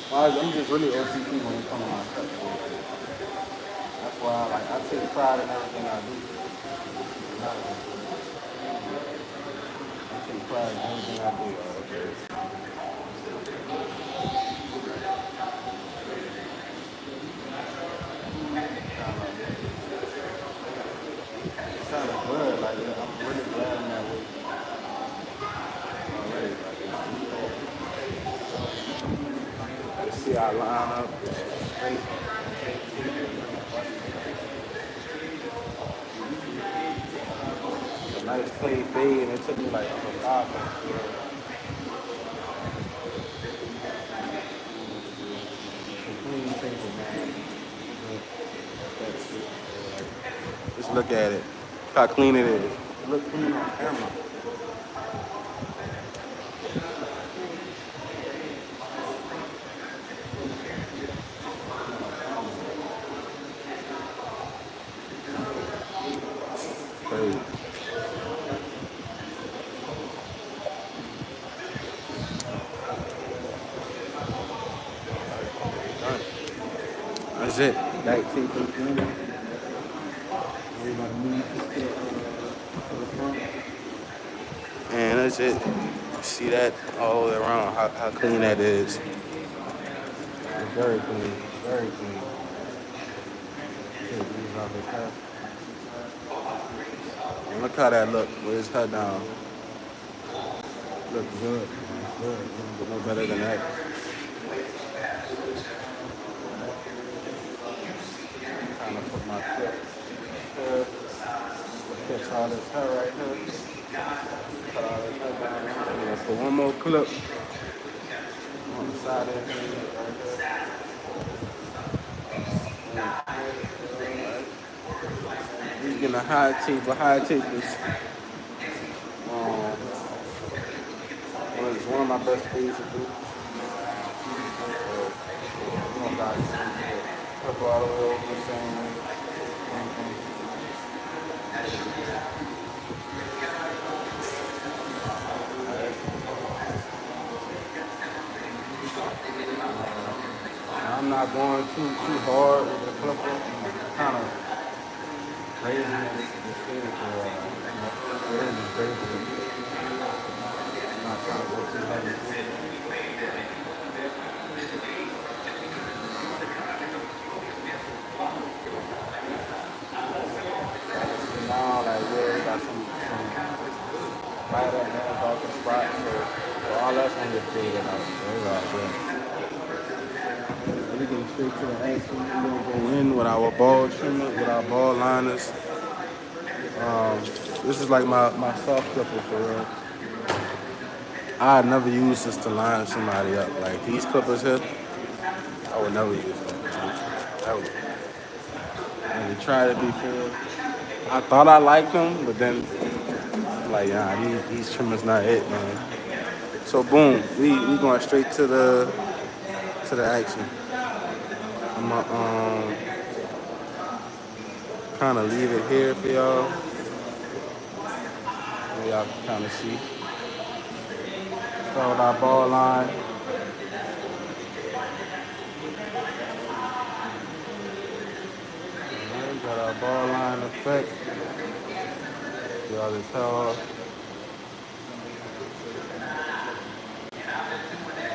I'm just really OCD when it comes to my cut. That's why I take pride in everything I do. I take pride in everything I do. It's kind of good. Like I'm really glad in that way. Already, like see our line up straight. A nice clean fade, and it took me like 5 minutes. Clean paper, man. Just look at it. Look how clean it is. It looks clean on camera. Crazy. That's it. Back tape and cleaner. Everybody move to the front. And that's it. See that all the way around, how clean that is. It's very clean, very clean. Take these off his hat. And look how that look with his head down. Looks good. It's good. No better than that. I'm trying to put my clip here. Catch all this hair right here. Put all this hair down there. I'm gonna put one more clip on the side of his head right there. He's getting a high tape, but high tape is one of my best things to do. Guys, flip all the way over the same way. I'm not going too hard with the clipper. I'm kind of raising the skin for raising it. I'm not trying to go too heavy. So now, like, yeah, we got some lighter and darker spots, so all that's gonna get figured out. So it's all good. We get straight to the action. We're gonna go in with our ball trimmer, with our ball liners. Um, this is like my soft clipper for real. I never use this to line somebody up. Like these clippers here, I would never use them. I would never try to be fair. I thought I liked them, but then I'm like, nah, these trimmers not it, man. So boom, we going straight to the action. I'm gonna kind of leave it here for y'all. So y'all can kind of see. Start with our ball line. Alright, we got our ball line effect. Y'all just tell.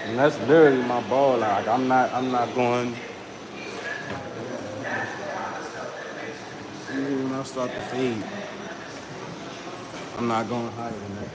And that's literally my ball line. Like I'm not going. Even when I start to fade, I'm not going higher than that.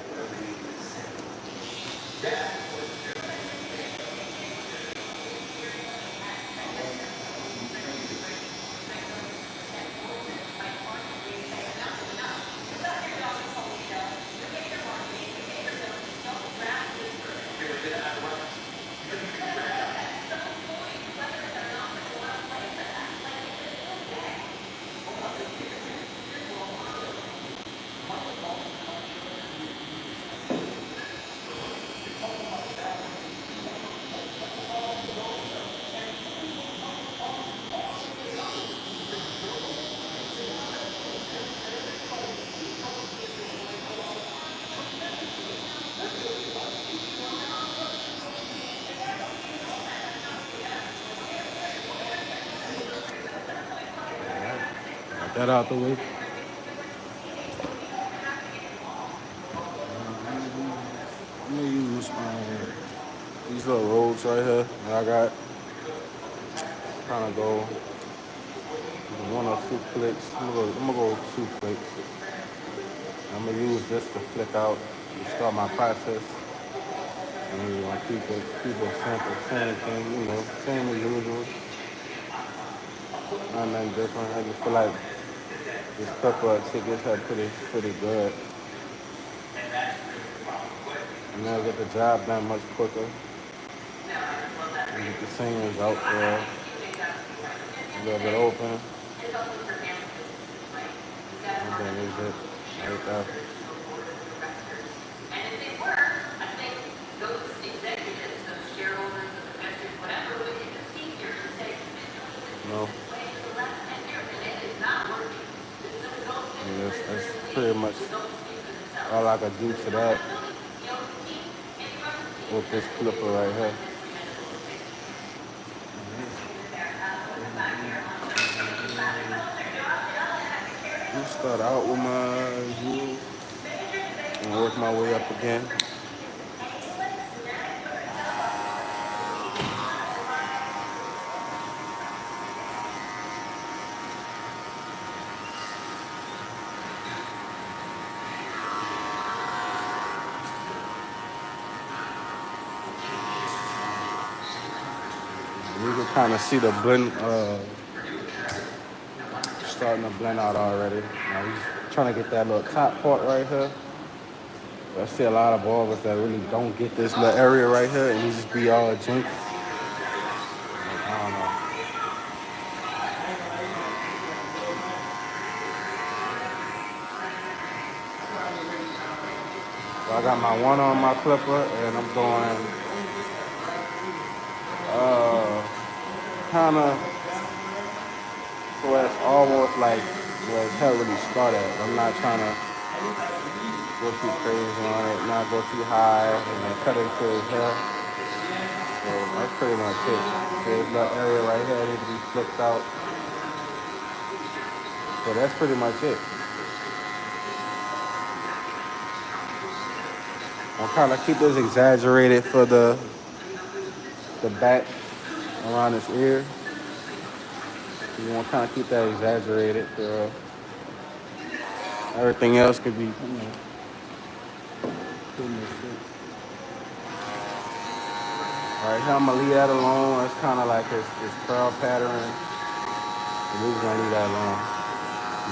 Got that out the way. I'm gonna use these little rolls right here that I got. Kind of go one or two clicks. I'm gonna go 2 clicks. I'm gonna use this to flick out to start my process. And then we're gonna keep it simple, same thing, same as usual. Nothing different. I just feel like this pepper tickets are pretty good. And I'll get the job done much quicker. And get the singers out for a little bit open. And then is it right there. You know, and that's pretty much all I could do to that with this clipper right here. I'm gonna start out with my U and work my way up again. You can kind of see the blend, starting to blend out already. Now we're just trying to get that little top part right here. I see a lot of barbers that really don't get this little area right here and you just be all jinky. Like, I don't know. So I got my one on my clipper and I'm going kind of so it's almost like where his hair really started. I'm not trying to go too crazy on it, not go too high and then cut into his hair. That's pretty much it. So this little area right here needs to be flipped out. So that's pretty much it. I'll kind of keep this exaggerated for the back around his ear. You want to kind of keep that exaggerated. Everything else could be, pretty much it. All right, here I'm gonna leave that alone. It's kind of like his curl pattern. And we're just gonna leave that alone.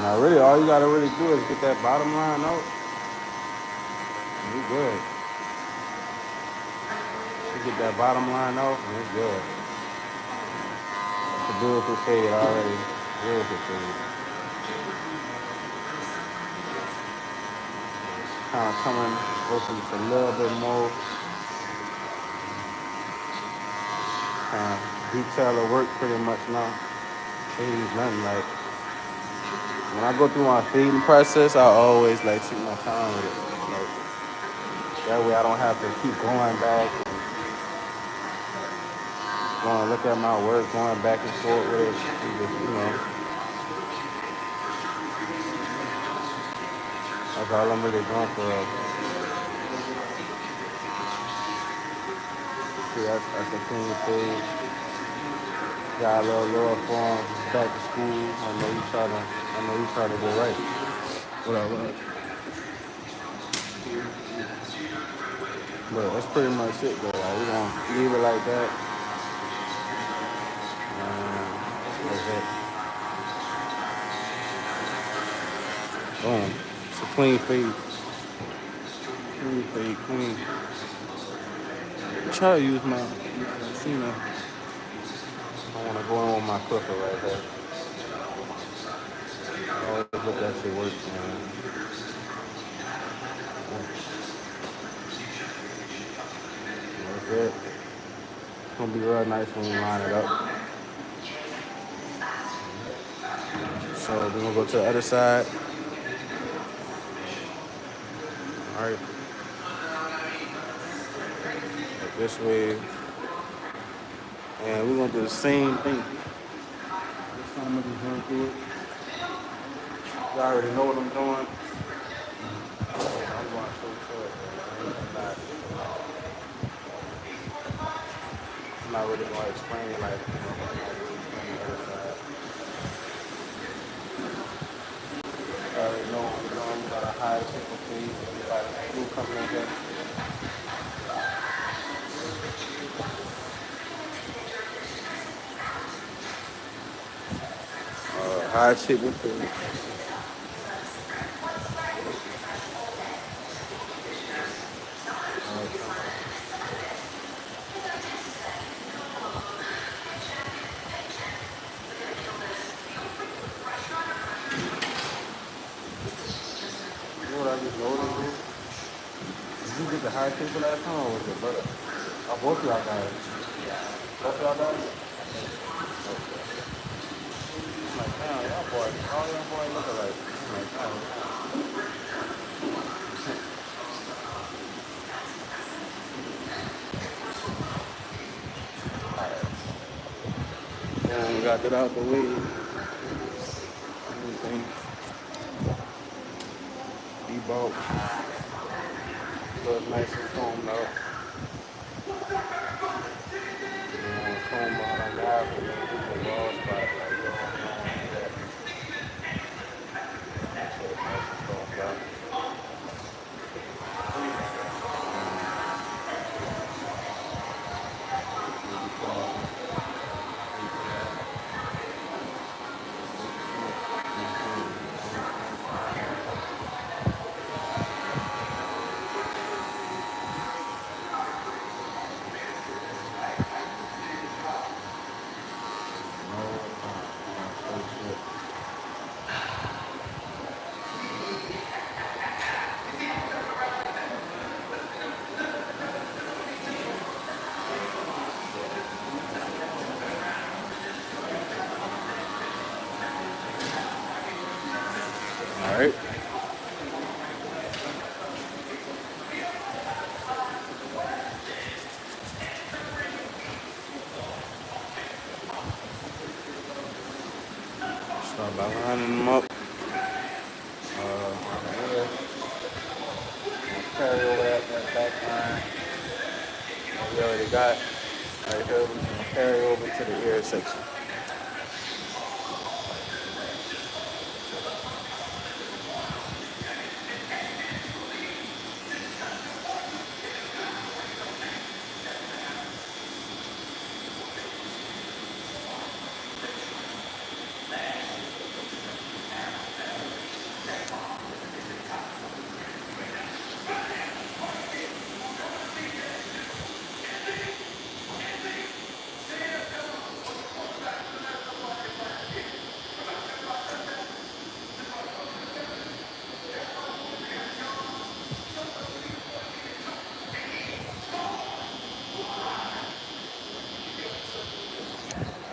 Now, really, all you gotta really do is get that bottom line out. And you good. You get that bottom line out, and it's good. It's a beautiful fade already. Beautiful fade. Kind of coming, hopefully, just a little bit more. Kind of detail the work pretty much now. Fade nothing like. When I go through my fading process, I always like take my time with it. Like, that way I don't have to keep going back and going to look at my work, going back and forth with it. That's all I'm really doing for real. See, that's a clean fade. Got a little lower form, back to school. I know you trying to get right. What up, what up? But that's pretty much it though. Like, we're gonna leave it like that. That's it. Boom. It's a clean fade. Clean fade, clean. Try to use my Cena. I want to go in with my clipper right there. I always let that shit work, man. That's it. It's gonna be real nice when we line it up. So we're gonna go to the other side. All right. Like this way. And we're gonna do the same thing. This time I'm just going through it. You already know what I'm doing. I'm going straight to it. I'm not really gonna explain it like the other side. You already know what I'm doing. You gotta hide a simple face. Everybody new coming in here. Hide chicken food. You know what I just noticed, dude? Did you get the high chicken last time or was it butter? Oh, both of y'all got it. Both of y'all got it? Okay. I'm like, damn, y'all boys, all y'all boys look alike. I'm like, damn. Yeah, we got that out the way. Everything. Debug. Look nice and combed out. Comb out on that and then do the raw spot like you don't want that. So it's nice and combed out. Start by lining them up. Yeah, carry over that back line that we already got. Right here, we're gonna carry over to the ear section.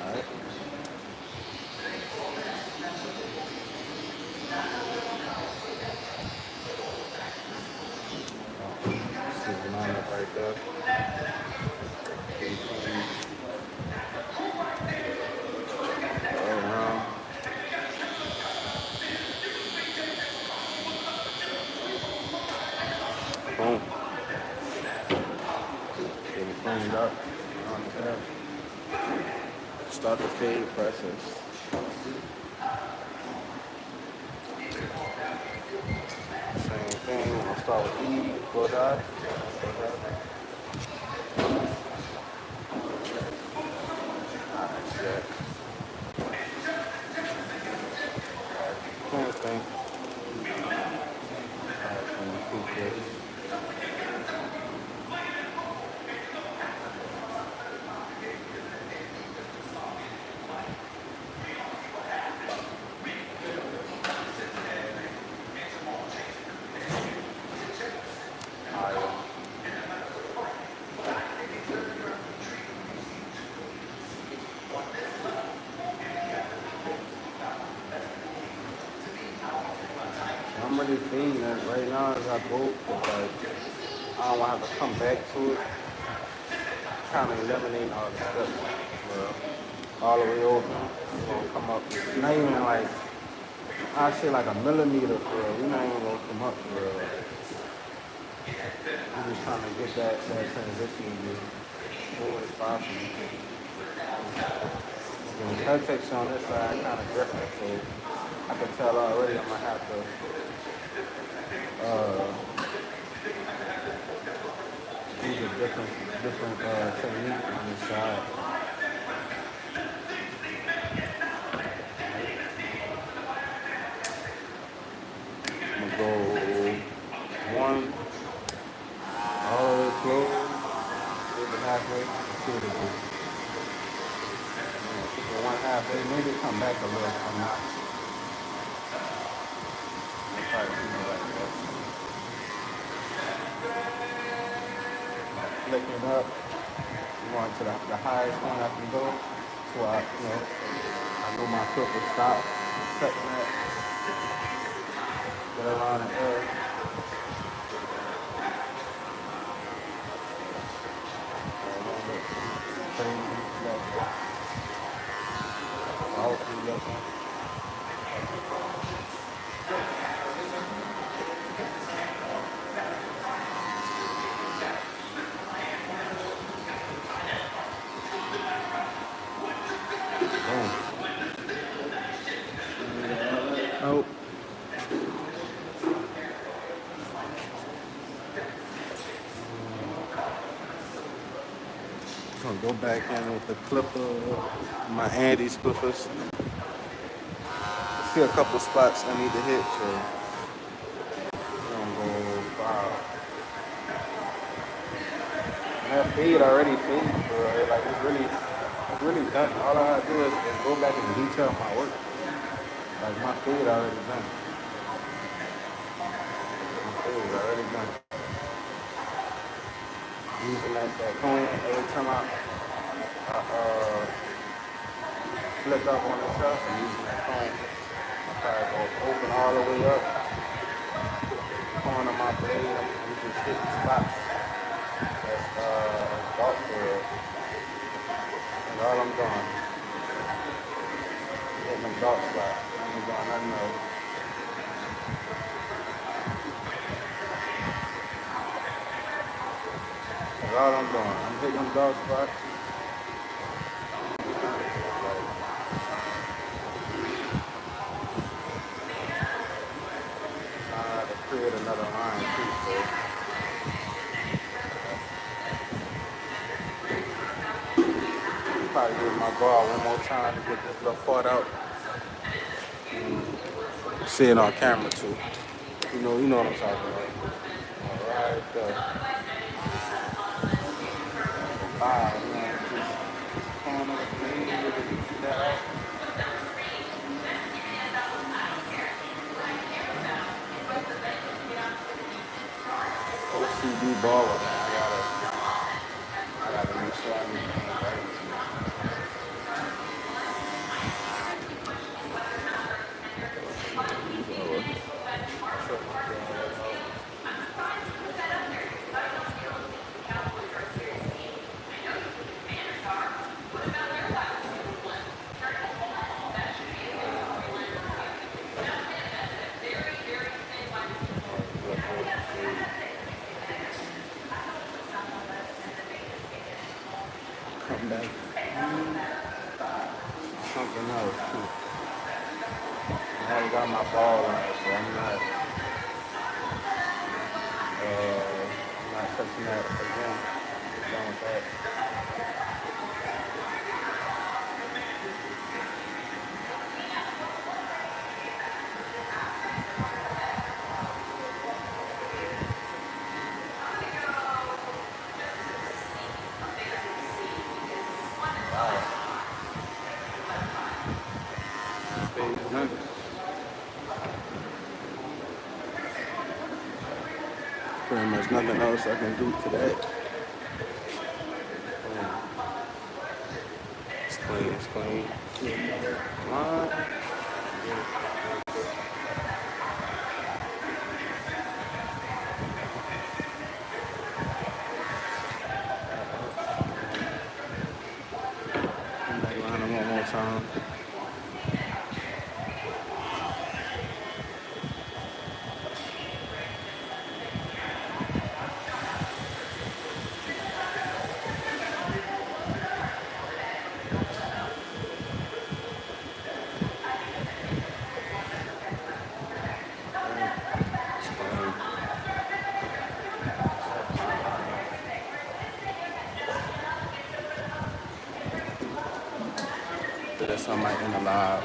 All right. See the line up right there. All around. Boom. Get it cleaned up. On there. Start the fade process. Same thing. We're gonna start with E. Go dot. Yeah. Same thing. I'm really feeling that right now as I go because I don't want to have to come back to it. Kind of eliminate all the steps. All the way over. It's gonna come up. Not even like I say like a millimeter for real. We're not even gonna come up for real. I'm just trying to get that transition as smooth as possible. The cut texture on this side kind of different, so I can tell already I'm gonna have to use a different technique on this side. I'm gonna go one all the way close, get it halfway, and see what it do. Go one halfway, maybe come back a little, I'm not. I'll try to do like that. Flick it up. I'm going to the highest point I can go. So I know my foot will stop. Cut that. Get around the air. Oh. I'm gonna go back in with the clipper, my Andes clippers. I see a couple spots I need to hit, so I'm gonna go file. That fade already faded, bro. Like it's really done. All I gotta do is go back and detail my work. Like my fade already done. My fade is already done. Using that coin every time I flip up on itself and using that coin. I try to go open all the way up. Corner my blade. I'm just hitting spots. That's dark for it. That's all I'm doing. Hitting them dark spots. That's all I'm doing. I'm hitting them dog spots. Trying to create another line too. So probably use my guard one more time to get this little part out. See it on camera too. You know what I'm talking about. Right there. Bye, man. Just corner, see that out. OCD baller, man. I gotta make sure I get things right. Come back. Something else too. I haven't got my ball on it, so I'm not touching that again. Done with that. Phase nuggets. Pretty much nothing else I can do today. It's clean, it's clean. Come on. Come back behind him one more time. It's clean. That's on my inner live.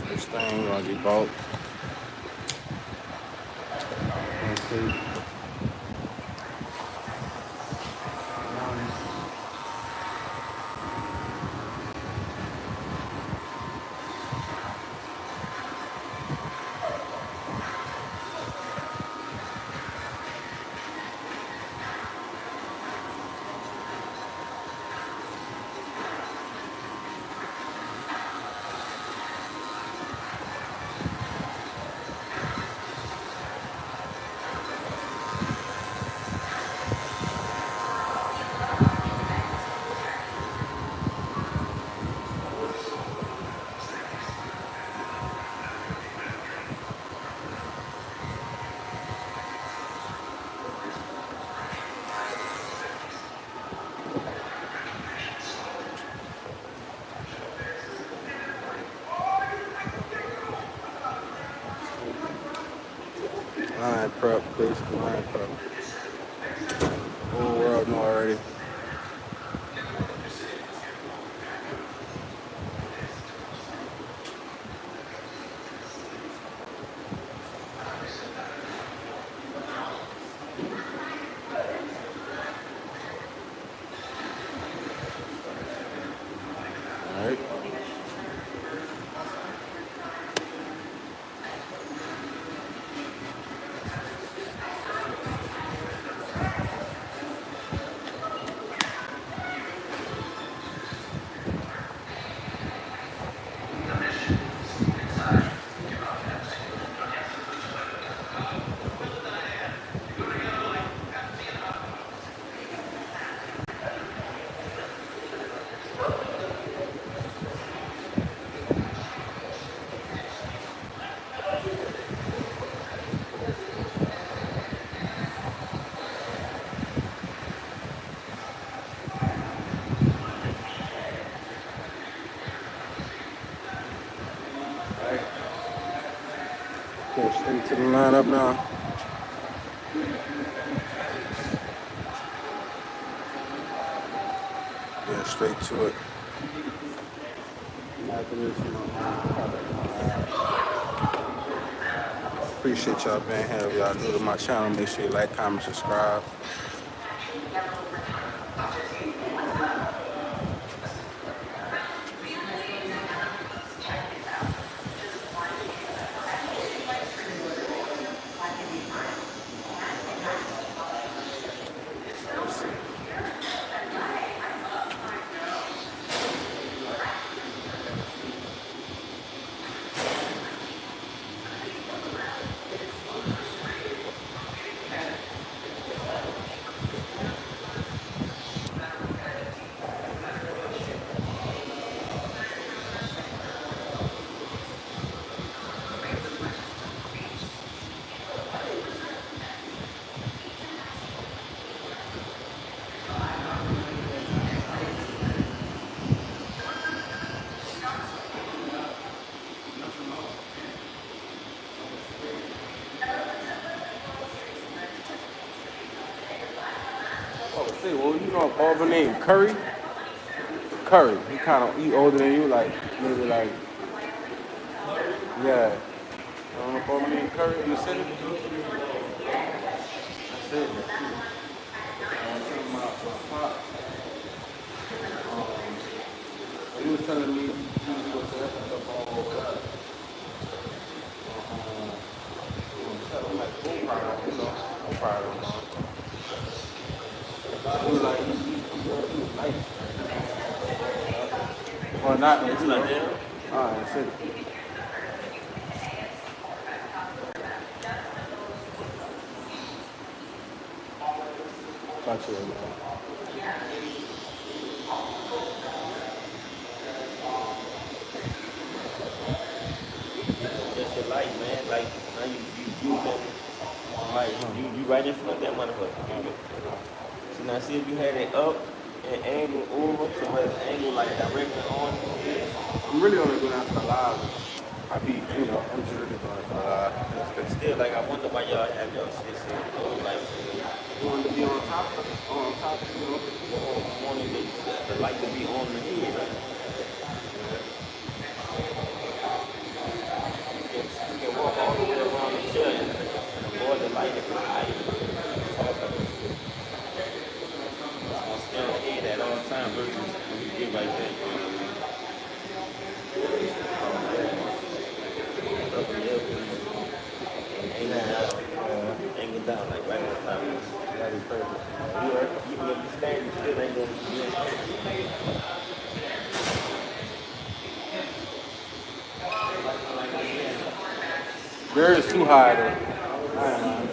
This thing gonna be bulk. Let's see. Whole world know already. All right. Go straight to the lineup now. Yeah, straight to it. After this, appreciate y'all being here. If y'all new to my channel, make sure you like, comment, subscribe. Oh, say, well, you know, Auburn name Curry. Curry. He older than you, like maybe like yeah. I don't know if Auburn name Curry in the city. That's it. I'm talking about my pop. He was telling me he was going to up all over that. I'm like, I'm proud of him, you know. I'm proud of him. He was like, he was nice. Or not, you know. That's it. Gotcha, man. Just your life, man. Like now you like you right in front of that motherfucker. So now see if you had it up and angle over, so whether the angle like directly on. I'm really only going out for the live. I be, you know, I'm just really going for the live. But still, like I wonder why y'all have your shit so low, like You want to be on top, you know. wanting the light to be on the head. Like, you can walk all the way around the chair and avoid the light if it's high. I'm still head at all time versus when you get right there. Up and up and angle down like right on top. That'd be perfect. You right? Even if you stand, you still ain't gonna be in shape. There is too high though. I ain't lying.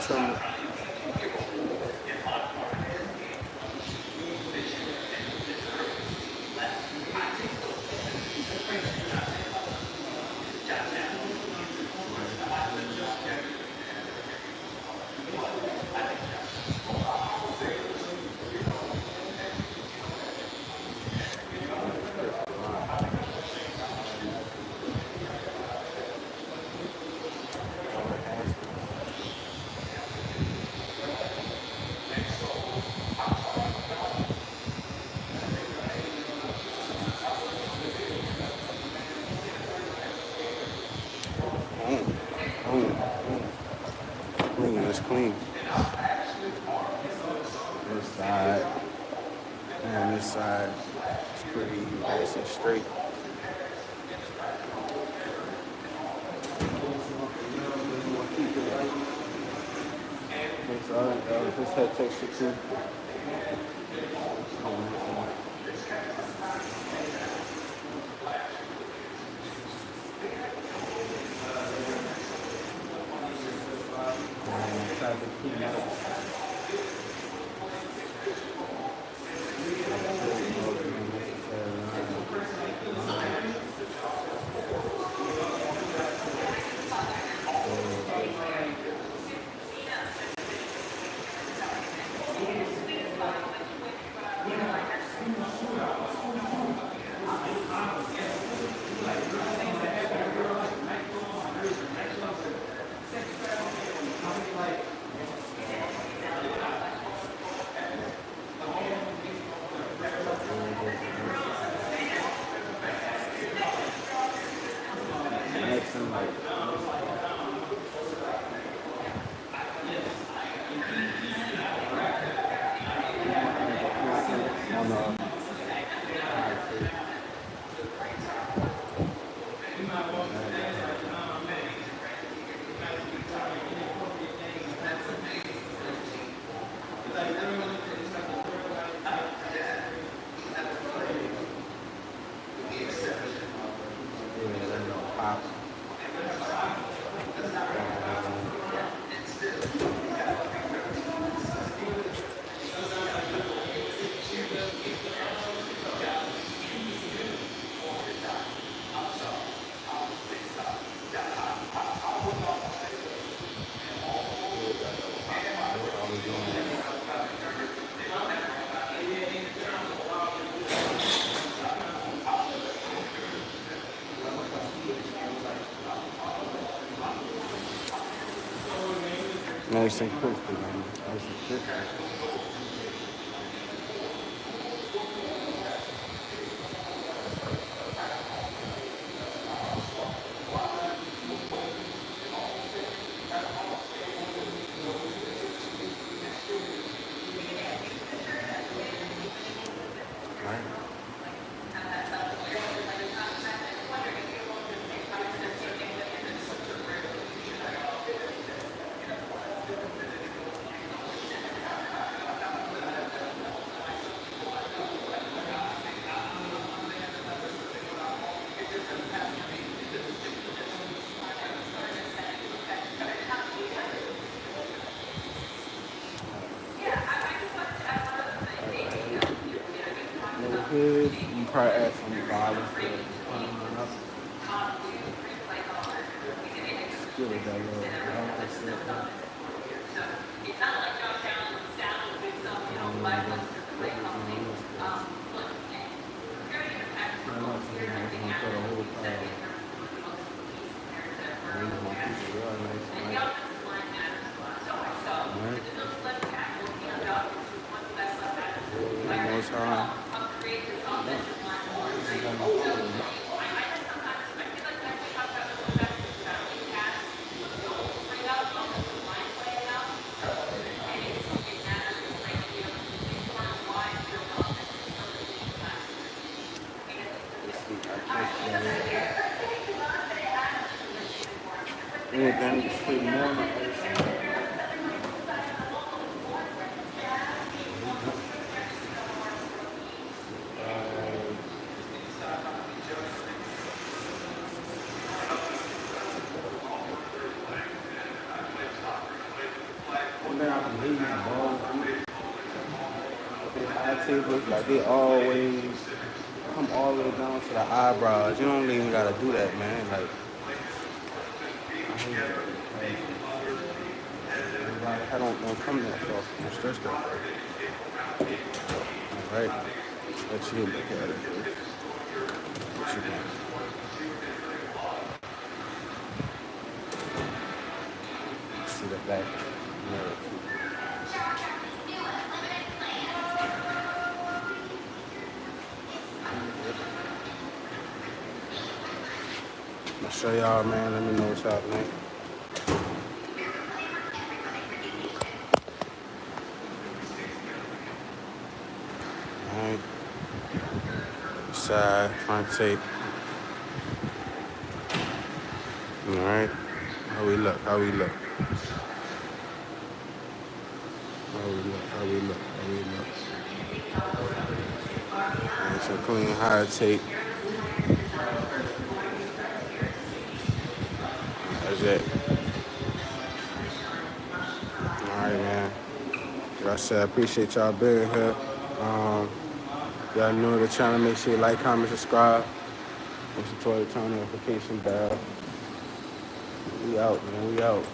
trim. Clean, it's clean. This side and this side is pretty nice and straight. This head texture too. Nice and crispy, man. Nice and crispy. Good. You probably add some violence to it. Give it that little. Anything to sleep more. see my balls, they high tapers, like they always come all the way down to the eyebrows. You don't even gotta do that, man. Like, I hate it. Like, I don't come that far. I'm stressed out. All right. Let you look at it first. What you got? See the back. I'll show y'all, man. Let me know what y'all think. Alright. Side, front tape. Alright. How we look? How we look? How we look? How we look? How we look? Alright, so clean high tape. That's it. Alright, man. Like I said, I appreciate y'all being here. Y'all new to the channel, make sure you like, comment, subscribe. And support the turn notification bell. We out, man. We out.